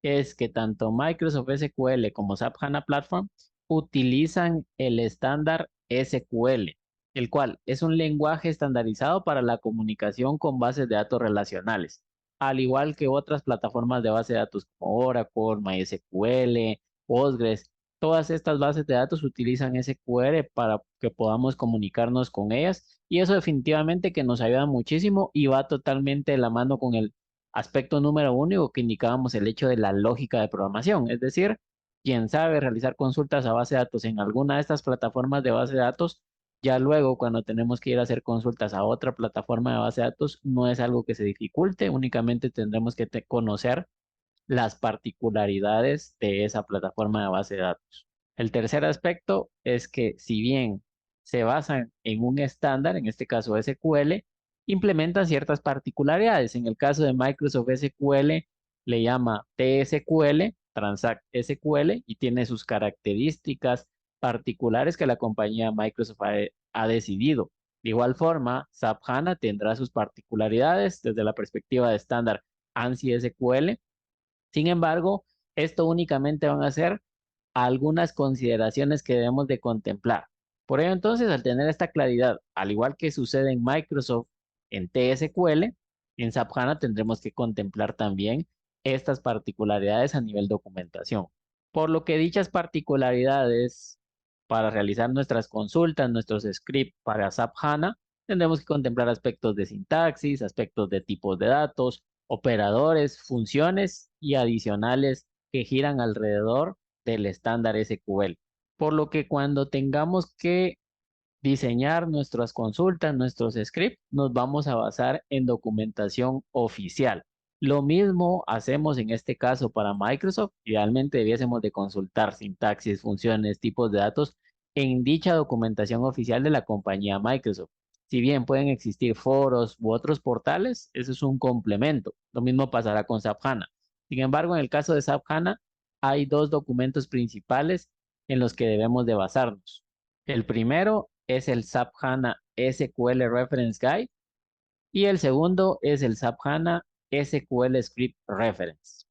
S1: es que tanto Microsoft SQL como SAP HANA Platform utilizan el estándar SQL, el cual es un lenguaje estandarizado para la comunicación con bases de datos relacionales, al igual que otras plataformas de base de datos como Oracle, MySQL, Postgres. Todas estas bases de datos utilizan SQL para que podamos comunicarnos con ellas y eso definitivamente que nos ayuda muchísimo y va totalmente de la mano con el aspecto número uno que indicábamos el hecho de la lógica de programación, es decir, quien sabe realizar consultas a base de datos en alguna de estas plataformas de base de datos, ya luego cuando tenemos que ir a hacer consultas a otra plataforma de base de datos, no es algo que se dificulte, únicamente tendremos que conocer las particularidades de esa plataforma de base de datos. El tercer aspecto es que si bien se basan en un estándar, en este caso SQL, implementan ciertas particularidades. En el caso de Microsoft SQL, le llama TSQL, Transact SQL, y tiene sus características particulares que la compañía Microsoft ha decidido. De igual forma, SAP HANA tendrá sus particularidades desde la perspectiva de estándar ANSI SQL. Sin embargo, esto únicamente van a ser algunas consideraciones que debemos de contemplar. Por ello, entonces, al tener esta claridad, al igual que sucede en Microsoft, en TSQL, en SAP HANA tendremos que contemplar también estas particularidades a nivel documentación. Por lo que dichas particularidades para realizar nuestras consultas, nuestros scripts para SAP HANA, tendremos que contemplar aspectos de sintaxis, aspectos de tipos de datos, operadores, funciones y adicionales que giran alrededor del estándar SQL. Por lo que cuando tengamos que diseñar nuestras consultas, nuestros scripts, nos vamos a basar en documentación oficial. Lo mismo hacemos en este caso para Microsoft. Idealmente debiésemos de consultar sintaxis, funciones, tipos de datos en dicha documentación oficial de la compañía Microsoft. Si bien pueden existir foros u otros portales, eso es un complemento. Lo mismo pasará con SAP HANA. Sin embargo, en el caso de SAP HANA, hay dos documentos principales en los que debemos de basarnos. El primero es el SAP HANA SQL Reference Guide y el segundo es el SAP HANA SQL Script Reference.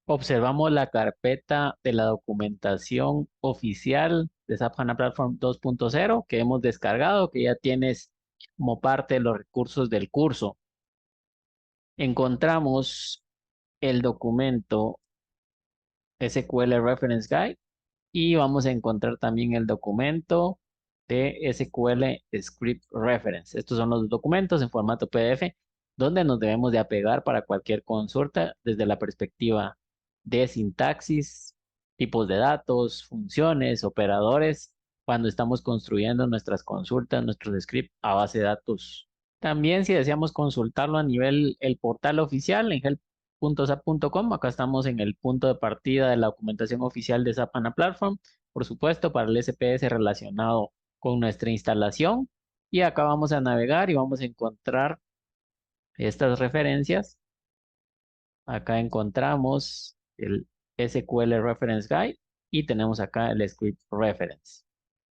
S1: Observamos la carpeta de la documentación oficial de SAP HANA Platform 2.0 que hemos descargado, que ya tienes como parte de los recursos del curso. Encontramos el documento SQL Reference Guide y vamos a encontrar también el documento de SQL Script Reference. Estos son los documentos en formato PDF donde nos debemos de apegar para cualquier consulta desde la perspectiva de sintaxis, tipos de datos, funciones, operadores, cuando estamos construyendo nuestras consultas, nuestros scripts a base de datos. También si deseamos consultarlo a nivel el portal oficial en help.sap.com, acá estamos en el punto de partida de la documentación oficial de SAP HANA Platform, por supuesto, para el SPS relacionado con nuestra instalación. Y acá vamos a navegar y vamos a encontrar estas referencias. Acá encontramos el SQL Reference Guide y tenemos acá el Script Reference.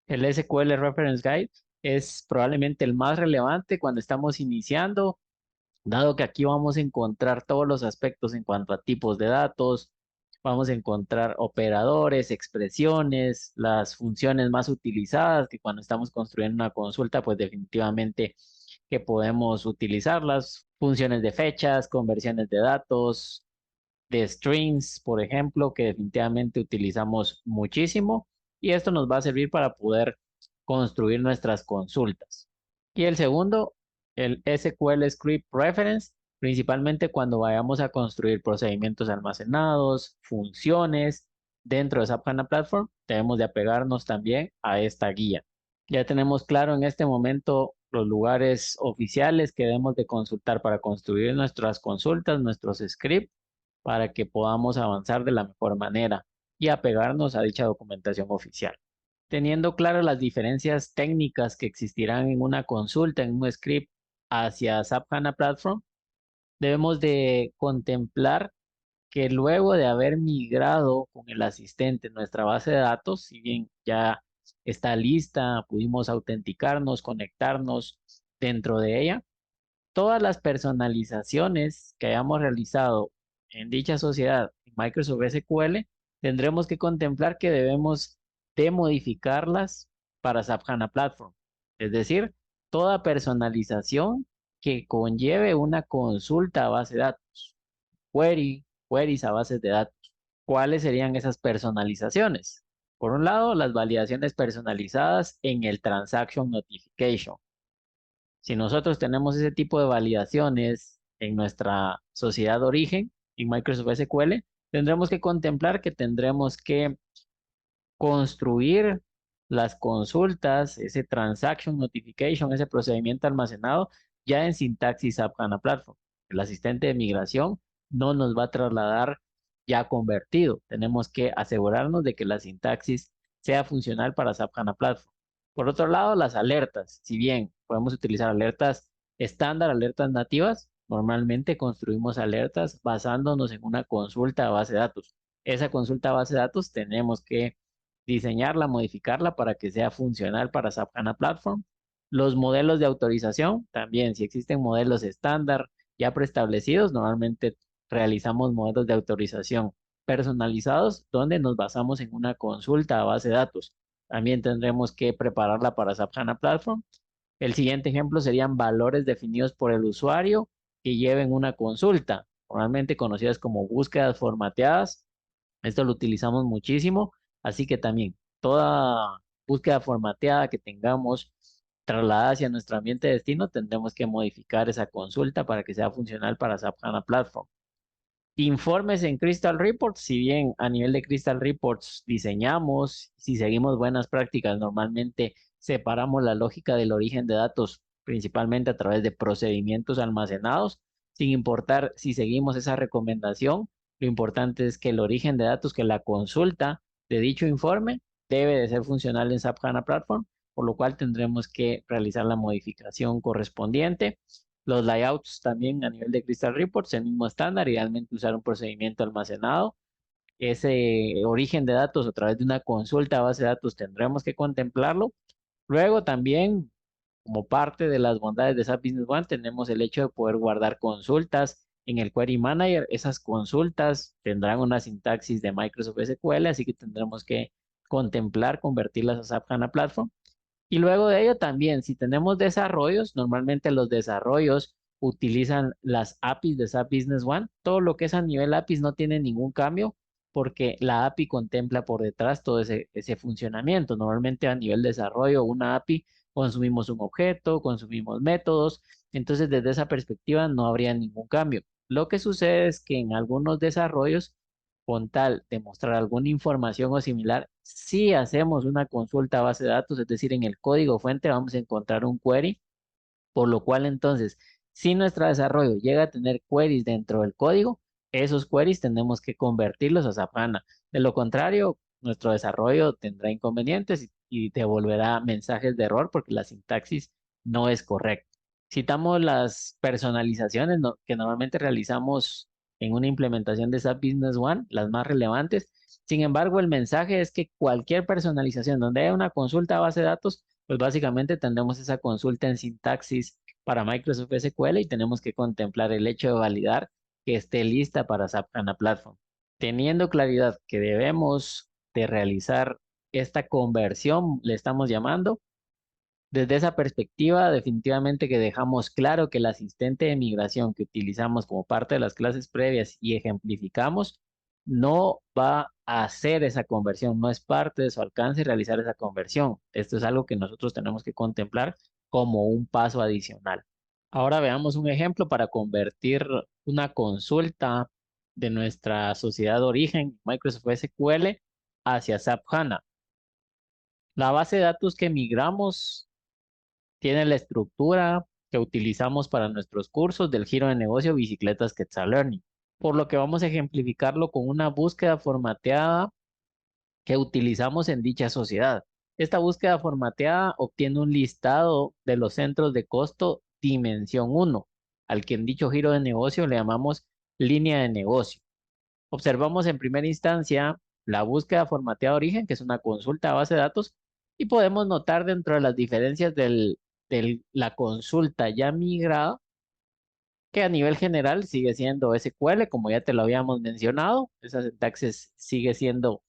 S1: El SQL Reference Guide es probablemente el más relevante cuando estamos iniciando, dado que aquí vamos a encontrar todos los aspectos en cuanto a tipos de datos, vamos a encontrar operadores, expresiones, las funciones más utilizadas, que cuando estamos construyendo una consulta, pues definitivamente que podemos utilizarlas, funciones de fechas, conversiones de datos, de strings, por ejemplo, que definitivamente utilizamos muchísimo y esto nos va a servir para poder construir nuestras consultas. Y el segundo, el SQL Script Reference, principalmente cuando vayamos a construir procedimientos almacenados, funciones dentro de SAP HANA Platform, debemos de apegarnos también a esta guía. Ya tenemos claro en este momento los lugares oficiales que debemos de consultar para construir nuestras consultas, nuestros scripts, para que podamos avanzar de la mejor manera y apegarnos a dicha documentación oficial. Teniendo claras las diferencias técnicas que existirán en una consulta, en un script hacia SAP HANA Platform, debemos de contemplar que luego de haber migrado con el asistente nuestra base de datos, si bien ya está lista, pudimos autenticarnos, conectarnos dentro de ella, todas las personalizaciones que hayamos realizado en dicha sociedad en Microsoft SQL, tendremos que contemplar que debemos de modificarlas para SAP HANA Platform. Es decir, toda personalización que conlleve una consulta a base de datos, queries a bases de datos. ¿Cuáles serían esas personalizaciones? Por un lado, las validaciones personalizadas en el Transaction Notification. Si nosotros tenemos ese tipo de validaciones en nuestra sociedad de origen, en Microsoft SQL, tendremos que contemplar que tendremos que construir las consultas, ese transaction notification, ese procedimiento almacenado ya en sintaxis App HANA Platform. El asistente de migración no nos va a trasladar ya convertido. Tenemos que asegurarnos de que la sintaxis sea funcional para SAP HANA Platform. Por otro lado, las alertas. Si bien podemos utilizar alertas estándar, alertas nativas, normalmente construimos alertas basándonos en una consulta a base de datos. Esa consulta a base de datos tenemos que diseñarla, modificarla para que sea funcional para SAP HANA Platform. Los modelos de autorización, también, si existen modelos estándar ya preestablecidos, normalmente realizamos modelos de autorización personalizados donde nos basamos en una consulta a base de datos. También tendremos que prepararla para SAP HANA Platform. El siguiente ejemplo serían valores definidos por el usuario que lleven una consulta, normalmente conocidas como búsquedas formateadas. Esto lo utilizamos muchísimo, así que también toda búsqueda formateada que tengamos trasladada hacia nuestro ambiente de destino, tendremos que modificar esa consulta para que sea funcional para SAP HANA Platform. Informes en Crystal Reports, si bien a nivel de Crystal Reports diseñamos, si seguimos buenas prácticas, normalmente separamos la lógica del origen de datos principalmente a través de procedimientos almacenados, sin importar si seguimos esa recomendación, lo importante es que el origen de datos, que la consulta de dicho informe debe de ser funcional en SAP HANA Platform, por lo cual tendremos que realizar la modificación correspondiente. Los layouts también a nivel de Crystal Reports, el mismo estándar, idealmente usar un procedimiento almacenado. Ese origen de datos a través de una consulta a base de datos tendremos que contemplarlo. Luego también, como parte de las bondades de SAP Business One, tenemos el hecho de poder guardar consultas en el Query Manager. Esas consultas tendrán una sintaxis de Microsoft SQL, así que tendremos que contemplar convertirlas a SAP HANA Platform. Y luego de ello también, si tenemos desarrollos, normalmente los desarrollos utilizan las APIs de SAP Business One. Todo lo que es a nivel APIs no tiene ningún cambio porque la API contempla por detrás todo ese funcionamiento. Normalmente a nivel desarrollo, una API consumimos un objeto, consumimos métodos. Entonces, desde esa perspectiva no habría ningún cambio. Lo que sucede es que en algunos desarrollos con tal de mostrar alguna información o similar, si hacemos una consulta a base de datos, es decir, en el código fuente vamos a encontrar un query, por lo cual entonces, si nuestro desarrollo llega a tener queries dentro del código, esos queries tenemos que convertirlos a SAP HANA. De lo contrario, nuestro desarrollo tendrá inconvenientes y devolverá mensajes de error porque la sintaxis no es correcta. Citamos las personalizaciones que normalmente realizamos en una implementación de SAP Business One, las más relevantes. Sin embargo, el mensaje es que cualquier personalización donde haya una consulta a base de datos, pues básicamente tendremos esa consulta en sintaxis para Microsoft SQL y tenemos que contemplar el hecho de validar que esté lista para SAP HANA Platform. Teniendo claridad que debemos de realizar esta conversión, le estamos llamando, desde esa perspectiva, definitivamente que dejamos claro que el asistente de migración que utilizamos como parte de las clases previas y ejemplificamos no va a hacer esa conversión, no es parte de su alcance realizar esa conversión. Esto es algo que nosotros tenemos que contemplar como un paso adicional. Ahora veamos un ejemplo para convertir una consulta de nuestra sociedad de origen, Microsoft SQL, hacia SAP HANA. La base de datos que migramos tiene la estructura que utilizamos para nuestros cursos del giro de negocio Bicicletas Quetzal Learning, por lo que vamos a ejemplificarlo con una búsqueda formateada que utilizamos en dicha sociedad. Esta búsqueda formateada obtiene un listado de los centros de costo dimensión 1, al que en dicho giro de negocio le llamamos línea de negocio. Observamos en primera instancia la búsqueda formateada de origen, que es una consulta a base de datos, y podemos notar dentro de las diferencias de la consulta ya migrada, que a nivel general sigue siendo SQL, como ya te lo habíamos mencionado. Esa sintaxis sigue siendo,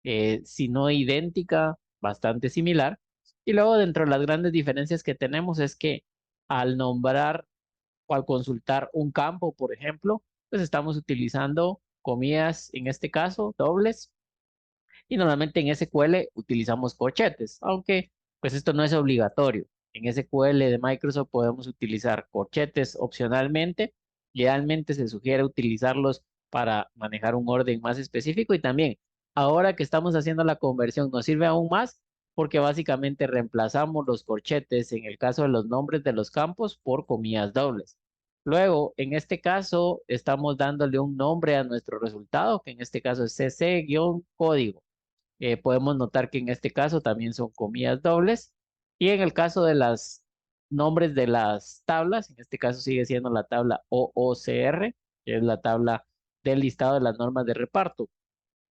S1: si no idéntica, bastante similar. Y luego dentro de las grandes diferencias que tenemos es que al nombrar o al consultar un campo, por ejemplo, pues estamos utilizando comillas, en este caso, dobles, y normalmente en SQL utilizamos corchetes, aunque pues esto no es obligatorio. En SQL de Microsoft podemos utilizar corchetes opcionalmente. Idealmente se sugiere utilizarlos para manejar un orden más específico y también ahora que estamos haciendo la conversión nos sirve aún más porque básicamente reemplazamos los corchetes en el caso de los nombres de los campos por comillas dobles. Luego, en este caso, estamos dándole un nombre a nuestro resultado, que en este caso es cc-código. Podemos notar que en este caso también son comillas dobles. Y en el caso de los nombres de las tablas, en este caso sigue siendo la tabla OOCR, que es la tabla del listado de las normas de reparto.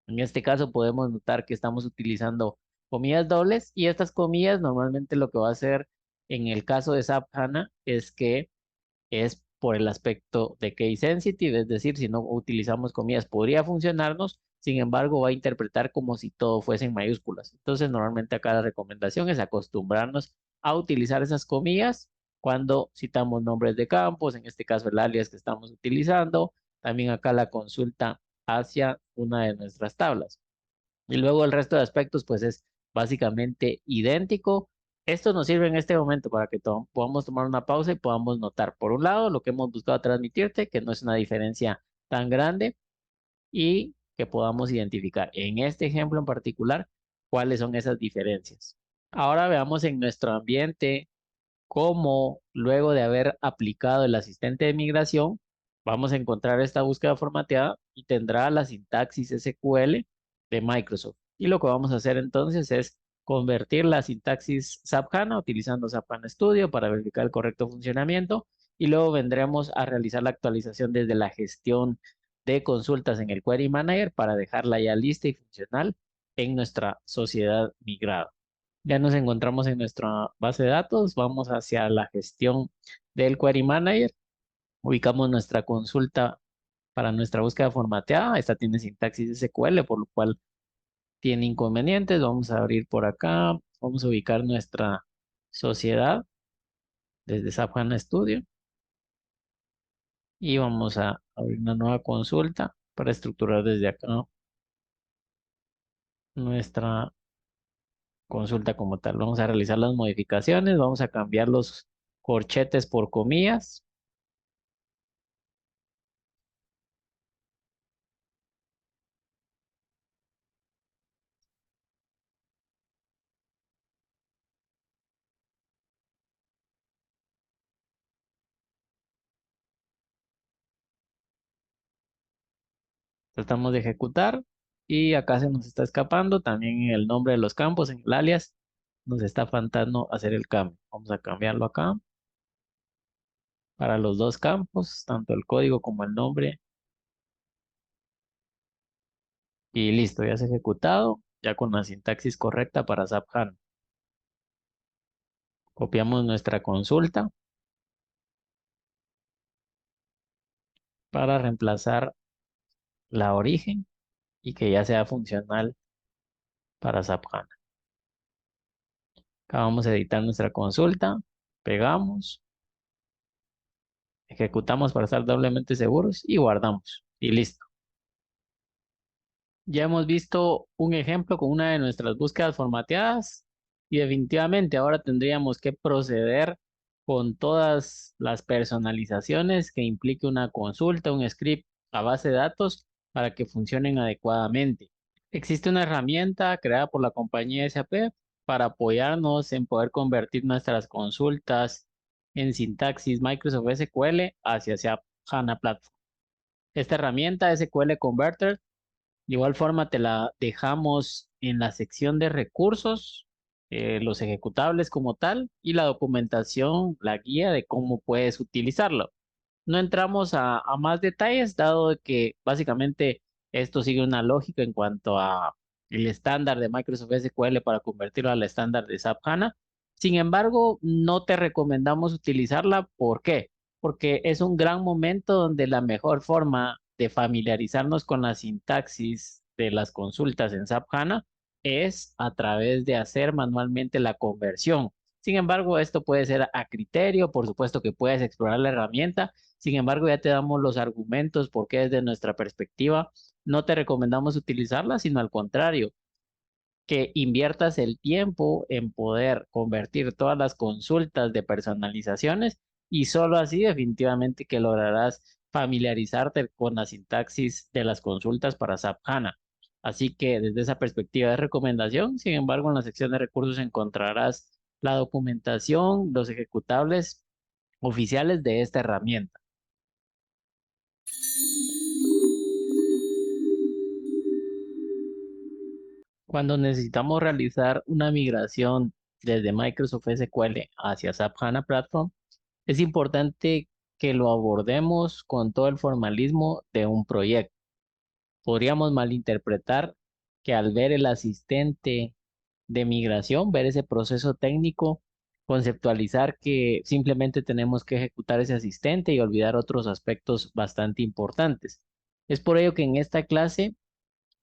S1: En este caso podemos notar que estamos utilizando comillas dobles y estas comillas normalmente lo que va a hacer en el caso de SAP HANA es que es por el aspecto de case sensitive, es decir, si no utilizamos comillas podría funcionarnos, sin embargo va a interpretar como si todo fuese en mayúsculas. Entonces, normalmente acá la recomendación es acostumbrarnos a utilizar esas comillas cuando citamos nombres de campos, en este caso el alias que estamos utilizando, también acá la consulta hacia una de nuestras tablas. Y luego el resto de aspectos, pues es básicamente idéntico. Esto nos sirve en este momento para que podamos tomar una pausa y podamos notar, por un lado, lo que hemos buscado transmitirte, que no es una diferencia tan grande, y que podamos identificar en este ejemplo en particular cuáles son esas diferencias. Ahora veamos en nuestro ambiente cómo luego de haber aplicado el asistente de migración, vamos a encontrar esta búsqueda formateada y tendrá la sintaxis SQL de Microsoft. Y lo que vamos a hacer entonces es convertir la sintaxis SAP HANA utilizando SAP HANA Studio para verificar el correcto funcionamiento y luego vendremos a realizar la actualización desde la gestión de consultas en el Query Manager para dejarla ya lista y funcional en nuestra sociedad migrada. Ya nos encontramos en nuestra base de datos, vamos hacia la gestión del Query Manager, ubicamos nuestra consulta para nuestra búsqueda formateada, esta tiene sintaxis SQL, por lo cual tiene inconvenientes, vamos a abrir por acá, vamos a ubicar nuestra sociedad desde SAP HANA Studio y vamos a abrir una nueva consulta para estructurar desde acá nuestra consulta como tal. Vamos a realizar las modificaciones, vamos a cambiar los corchetes por comillas. Tratamos de ejecutar y acá se nos está escapando también en el nombre de los campos, en el alias, nos está faltando hacer el cambio. Vamos a cambiarlo acá para los dos campos, tanto el código como el nombre. Y listo, ya se ha ejecutado, ya con la sintaxis correcta para SAP HANA. Copiamos nuestra consulta para reemplazar la origen y que ya sea funcional para SAP HANA. Acá vamos a editar nuestra consulta, pegamos, ejecutamos para estar doblemente seguros y guardamos. Y listo. Ya hemos visto un ejemplo con una de nuestras búsquedas formateadas y definitivamente ahora tendríamos que proceder con todas las personalizaciones que implique una consulta, un script a base de datos para que funcionen adecuadamente. Existe una herramienta creada por la compañía SAP para apoyarnos en poder convertir nuestras consultas en sintaxis Microsoft SQL hacia SAP HANA Platform. Esta herramienta SQL Converter de igual forma, te la dejamos en la sección de recursos, los ejecutables como tal y la documentación, la guía de cómo puedes utilizarlo. No entramos a más detalles, dado de que básicamente esto sigue una lógica en cuanto a el estándar de Microsoft SQL para convertirlo al estándar de SAP HANA. Sin embargo, no te recomendamos utilizarla. ¿Por qué? Porque es un gran momento donde la mejor forma de familiarizarnos con la sintaxis de las consultas en SAP HANA es a través de hacer manualmente la conversión. Sin embargo, esto puede ser a criterio, por supuesto que puedes explorar la herramienta. Sin embargo, ya te damos los argumentos porque desde nuestra perspectiva no te recomendamos utilizarla, sino al contrario, que inviertas el tiempo en poder convertir todas las consultas de personalizaciones y solo así definitivamente que lograrás familiarizarte con la sintaxis de las consultas para SAP HANA. Así que desde esa perspectiva de recomendación, sin embargo, en la sección de recursos encontrarás la documentación, los ejecutables oficiales de esta herramienta. Cuando necesitamos realizar una migración desde Microsoft SQL hacia SAP HANA Platform, es importante que lo abordemos con todo el formalismo de un proyecto. Podríamos malinterpretar que al ver el asistente de migración, ver ese proceso técnico, conceptualizar que simplemente tenemos que ejecutar ese asistente y olvidar otros aspectos bastante importantes. Es por ello que en esta clase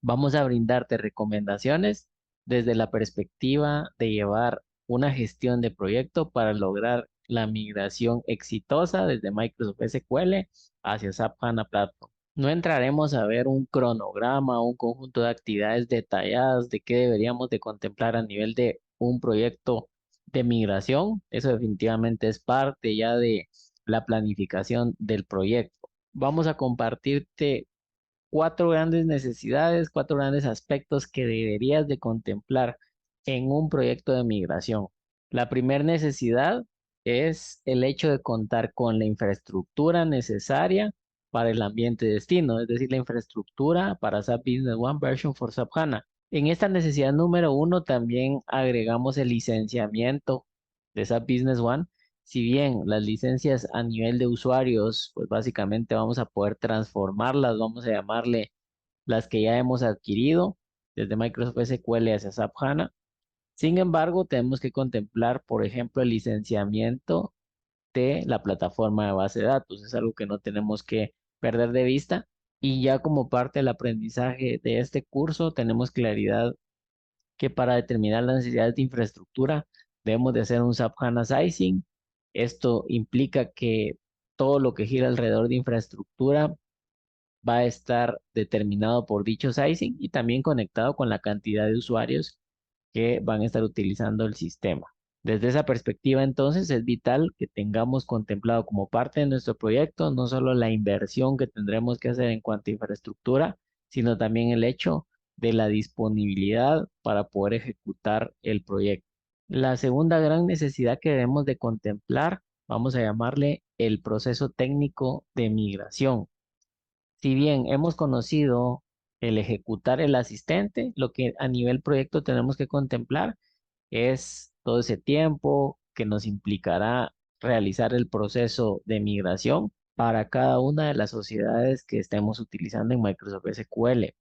S1: vamos a brindarte recomendaciones desde la perspectiva de llevar una gestión de proyecto para lograr la migración exitosa desde Microsoft SQL hacia SAP HANA Platform. No entraremos a ver un cronograma o un conjunto de actividades detalladas de qué deberíamos de contemplar a nivel de un proyecto de migración. Eso definitivamente es parte ya de la planificación del proyecto. Vamos a compartirte cuatro grandes necesidades, cuatro grandes aspectos que deberías de contemplar en un proyecto de migración. La primera necesidad es el hecho de contar con la infraestructura necesaria para el ambiente de destino, es decir, la infraestructura para SAP Business One Version for SAP HANA. En esta necesidad número uno también agregamos el licenciamiento de SAP Business One. Si bien las licencias a nivel de usuarios, pues básicamente vamos a poder transformarlas, vamos a llamarle las que ya hemos adquirido desde Microsoft SQL hacia SAP HANA. Sin embargo, tenemos que contemplar, por ejemplo, el licenciamiento de la plataforma de base de datos. Es algo que no tenemos que perder de vista. Y ya como parte del aprendizaje de este curso, tenemos claridad que para determinar las necesidades de infraestructura debemos de hacer un SAP HANA Sizing. Esto implica que todo lo que gira alrededor de infraestructura va a estar determinado por dicho sizing y también conectado con la cantidad de usuarios que van a estar utilizando el sistema. Desde esa perspectiva, entonces, es vital que tengamos contemplado como parte de nuestro proyecto no solo la inversión que tendremos que hacer en cuanto a infraestructura, sino también el hecho de la disponibilidad para poder ejecutar el proyecto. La segunda gran necesidad que debemos de contemplar, vamos a llamarle el proceso técnico de migración. Si bien hemos conocido el ejecutar el asistente, lo que a nivel proyecto tenemos que contemplar es todo ese tiempo que nos implicará realizar el proceso de migración para cada una de las sociedades que estemos utilizando en Microsoft SQL.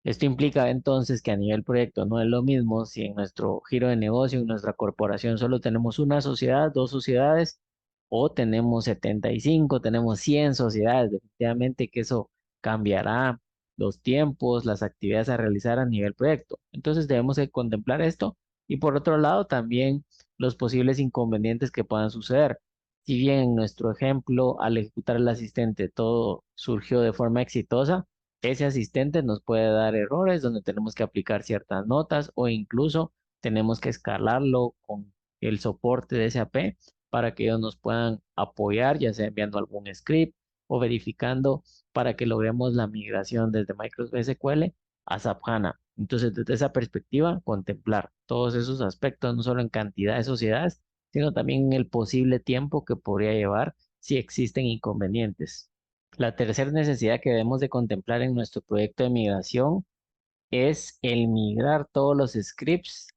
S1: Esto implica entonces que a nivel proyecto no es lo mismo si en nuestro giro de negocio, en nuestra corporación solo tenemos una sociedad, dos sociedades, o tenemos 75, tenemos 100 sociedades. Definitivamente que eso cambiará los tiempos, las actividades a realizar a nivel proyecto. Entonces debemos de contemplar esto y por otro lado también los posibles inconvenientes que puedan suceder. Si bien en nuestro ejemplo, al ejecutar el asistente todo surgió de forma exitosa, ese asistente nos puede dar errores donde tenemos que aplicar ciertas notas o incluso tenemos que escalarlo con el soporte de SAP para que ellos nos puedan apoyar, ya sea enviando algún script o verificando para que logremos la migración desde Microsoft SQL a SAP HANA. Entonces, desde esa perspectiva, contemplar todos esos aspectos, no solo en cantidad de sociedades, sino también en el posible tiempo que podría llevar si existen inconvenientes. La tercera necesidad que debemos de contemplar en nuestro proyecto de migración es el migrar todos los scripts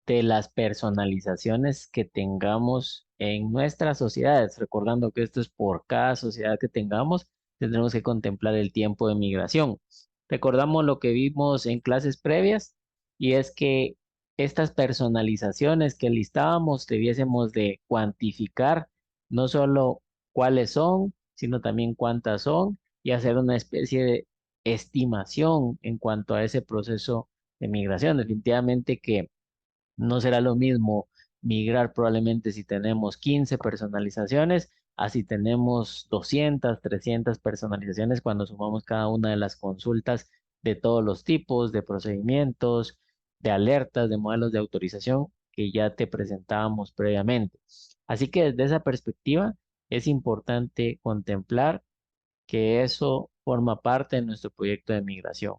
S1: de las personalizaciones que tengamos en nuestras sociedades. Recordando que esto es por cada sociedad que tengamos, tendremos que contemplar el tiempo de migración. Recordamos lo que vimos en clases previas y es que estas personalizaciones que listábamos debiésemos de cuantificar no solo cuáles son, sino también cuántas son y hacer una especie de estimación en cuanto a ese proceso de migración. Definitivamente que no será lo mismo migrar probablemente si tenemos 15 personalizaciones, a si tenemos 200, 300 personalizaciones cuando sumamos cada una de las consultas de todos los tipos, de procedimientos, de alertas, de modelos de autorización que ya te presentábamos previamente. Así que desde esa perspectiva es importante contemplar que eso forma parte de nuestro proyecto de migración.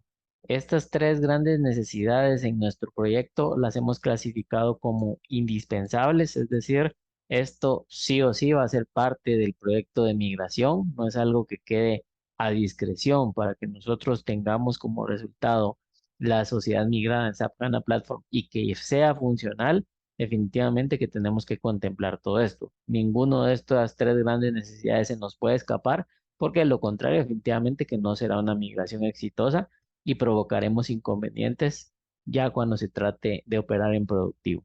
S1: Estas tres grandes necesidades en nuestro proyecto las hemos clasificado como indispensables, es decir, esto sí o sí va a ser parte del proyecto de migración, no es algo que quede a discreción para que nosotros tengamos como resultado la sociedad migrada en SAP HANA Platform y que sea funcional. Definitivamente que tenemos que contemplar todo esto. Ninguno de estas tres grandes necesidades se nos puede escapar porque de lo contrario, definitivamente que no será una migración exitosa y provocaremos inconvenientes ya cuando se trate de operar en productivo.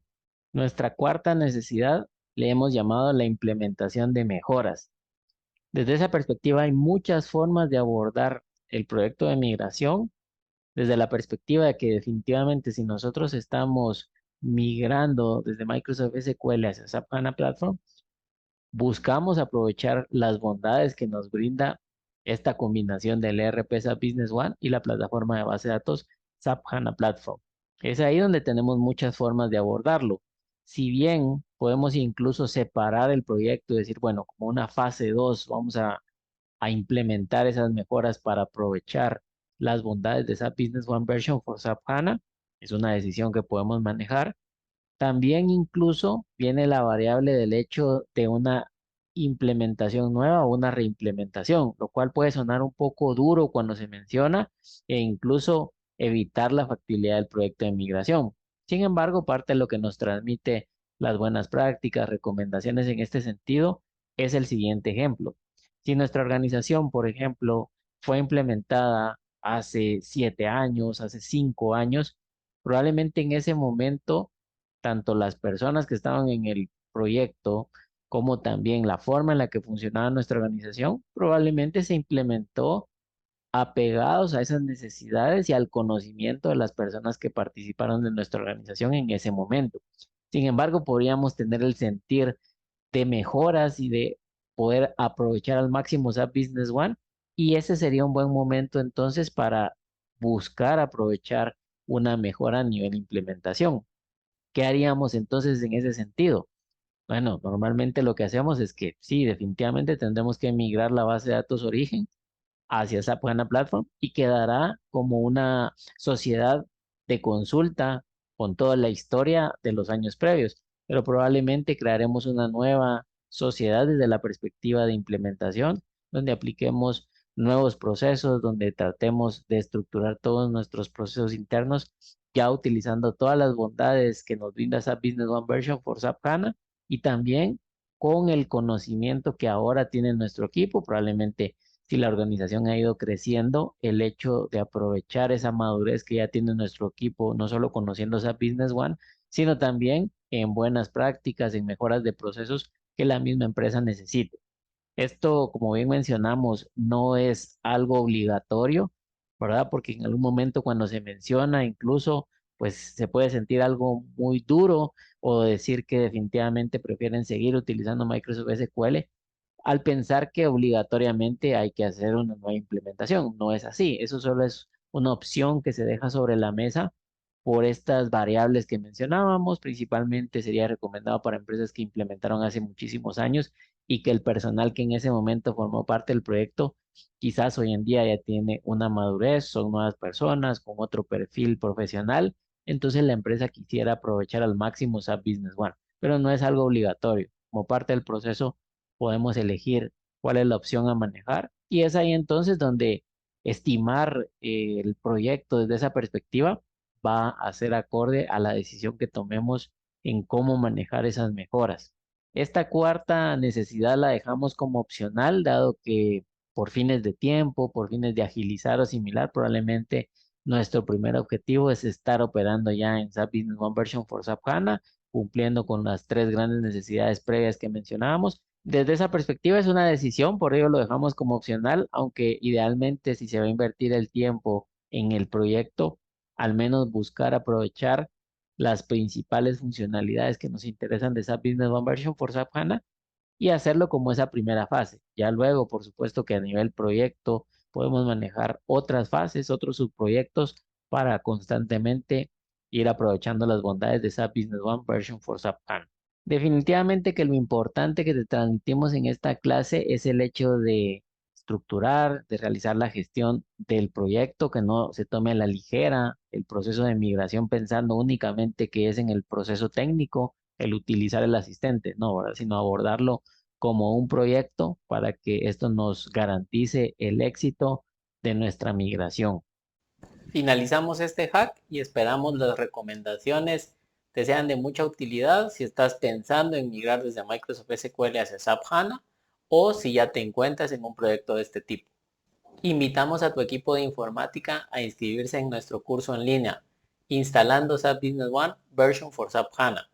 S1: Nuestra cuarta necesidad le hemos llamado la implementación de mejoras. Desde esa perspectiva hay muchas formas de abordar el proyecto de migración, desde la perspectiva de que definitivamente si nosotros estamos migrando desde Microsoft SQL hacia SAP HANA Platform, buscamos aprovechar las bondades que nos brinda esta combinación del ERP SAP Business One y la plataforma de base de datos SAP HANA Platform. Es ahí donde tenemos muchas formas de abordarlo. Si bien podemos incluso separar el proyecto y decir, bueno, como una fase 2 vamos a implementar esas mejoras para aprovechar las bondades de SAP Business One Version for SAP HANA, es una decisión que podemos manejar. También incluso viene la variable del hecho de una implementación nueva o una reimplementación, lo cual puede sonar un poco duro cuando se menciona e incluso evitar la factibilidad del proyecto de migración. Sin embargo, parte de lo que nos transmite las buenas prácticas, recomendaciones en este sentido, es el siguiente ejemplo. Si nuestra organización, por ejemplo, fue implementada hace 7 años, hace 5 años, probablemente en ese momento tanto las personas que estaban en el proyecto como también la forma en la que funcionaba nuestra organización, probablemente se implementó apegados a esas necesidades y al conocimiento de las personas que participaron de nuestra organización en ese momento. Sin embargo, podríamos tener el sentir de mejoras y de poder aprovechar al máximo SAP Business One y ese sería un buen momento entonces para buscar aprovechar una mejora a nivel de implementación. ¿Qué haríamos entonces en ese sentido? Bueno, normalmente lo que hacemos es que sí, definitivamente tendremos que migrar la base de datos origen hacia SAP HANA Platform y quedará como una sociedad de consulta con toda la historia de los años previos, pero probablemente crearemos una nueva sociedad desde la perspectiva de implementación, donde apliquemos nuevos procesos, donde tratemos de estructurar todos nuestros procesos internos, ya utilizando todas las bondades que nos brinda SAP Business One Version for SAP HANA y también con el conocimiento que ahora tiene nuestro equipo, probablemente si la organización ha ido creciendo, el hecho de aprovechar esa madurez que ya tiene nuestro equipo, no solo conociendo esa Business One, sino también en buenas prácticas, en mejoras de procesos que la misma empresa necesite. Esto, como bien mencionamos, no es algo obligatorio, ¿verdad? Porque en algún momento cuando se menciona, incluso, pues se puede sentir algo muy duro o decir que definitivamente prefieren seguir utilizando Microsoft SQL al pensar que obligatoriamente hay que hacer una nueva implementación. No es así, eso solo es una opción que se deja sobre la mesa por estas variables que mencionábamos. Principalmente sería recomendado para empresas que implementaron hace muchísimos años y que el personal que en ese momento formó parte del proyecto quizás hoy en día ya tiene una madurez, son nuevas personas con otro perfil profesional. Entonces la empresa quisiera aprovechar al máximo SAP Business One, pero no es algo obligatorio. Como parte del proceso podemos elegir cuál es la opción a manejar y es ahí entonces donde estimar el proyecto desde esa perspectiva va a ser acorde a la decisión que tomemos en cómo manejar esas mejoras. Esta cuarta necesidad la dejamos como opcional, dado que por fines de tiempo, por fines de agilizar o similar, probablemente nuestro primer objetivo es estar operando ya en SAP Business One Version for SAP HANA, cumpliendo con las tres grandes necesidades previas que mencionábamos. Desde esa perspectiva es una decisión, por ello lo dejamos como opcional, aunque idealmente si se va a invertir el tiempo en el proyecto, al menos buscar aprovechar las principales funcionalidades que nos interesan de SAP Business One Version for SAP HANA y hacerlo como esa primera fase. Ya luego, por supuesto que a nivel proyecto podemos manejar otras fases, otros subproyectos para constantemente ir aprovechando las bondades de SAP Business One Version for SAP HANA. Definitivamente que lo importante que te transmitimos en esta clase es el hecho de estructurar, de realizar la gestión del proyecto, que no se tome a la ligera el proceso de migración pensando únicamente que es en el proceso técnico, el utilizar el asistente, no, ¿verdad? Sino abordarlo como un proyecto para que esto nos garantice el éxito de nuestra migración. Finalizamos este hack y esperamos las recomendaciones te sean de mucha utilidad si estás pensando en migrar desde Microsoft SQL hacia SAP HANA o si ya te encuentras en un proyecto de este tipo. Invitamos a tu equipo de informática a inscribirse en nuestro curso en línea, instalando SAP Business One Version for SAP HANA.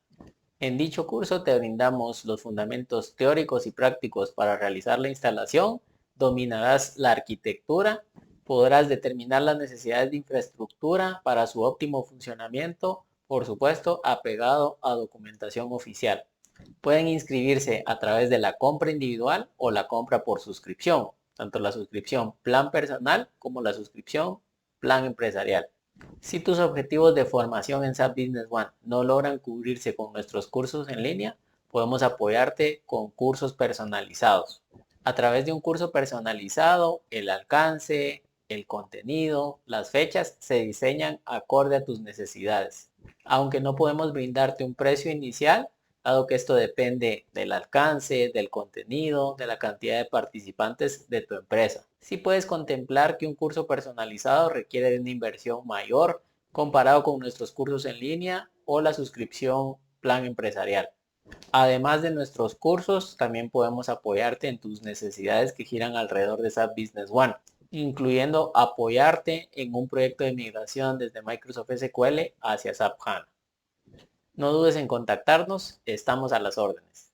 S1: En dicho curso te brindamos los fundamentos teóricos y prácticos para realizar la instalación, dominarás la arquitectura, podrás determinar las necesidades de infraestructura para su óptimo funcionamiento, por supuesto, apegado a documentación oficial. Pueden inscribirse a través de la compra individual o la compra por suscripción, tanto la suscripción plan personal como la suscripción plan empresarial. Si tus objetivos de formación en SAP Business One no logran cubrirse con nuestros cursos en línea, podemos apoyarte con cursos personalizados. A través de un curso personalizado, el alcance, el contenido, las fechas se diseñan acorde a tus necesidades. Aunque no podemos brindarte un precio inicial, dado que esto depende del alcance, del contenido, de la cantidad de participantes de tu empresa. Sí puedes contemplar que un curso personalizado requiere de una inversión mayor comparado con nuestros cursos en línea o la suscripción plan empresarial. Además de nuestros cursos, también podemos apoyarte en tus necesidades que giran alrededor de SAP Business One, incluyendo apoyarte en un proyecto de migración desde Microsoft SQL hacia SAP HANA. No dudes en contactarnos, estamos a las órdenes.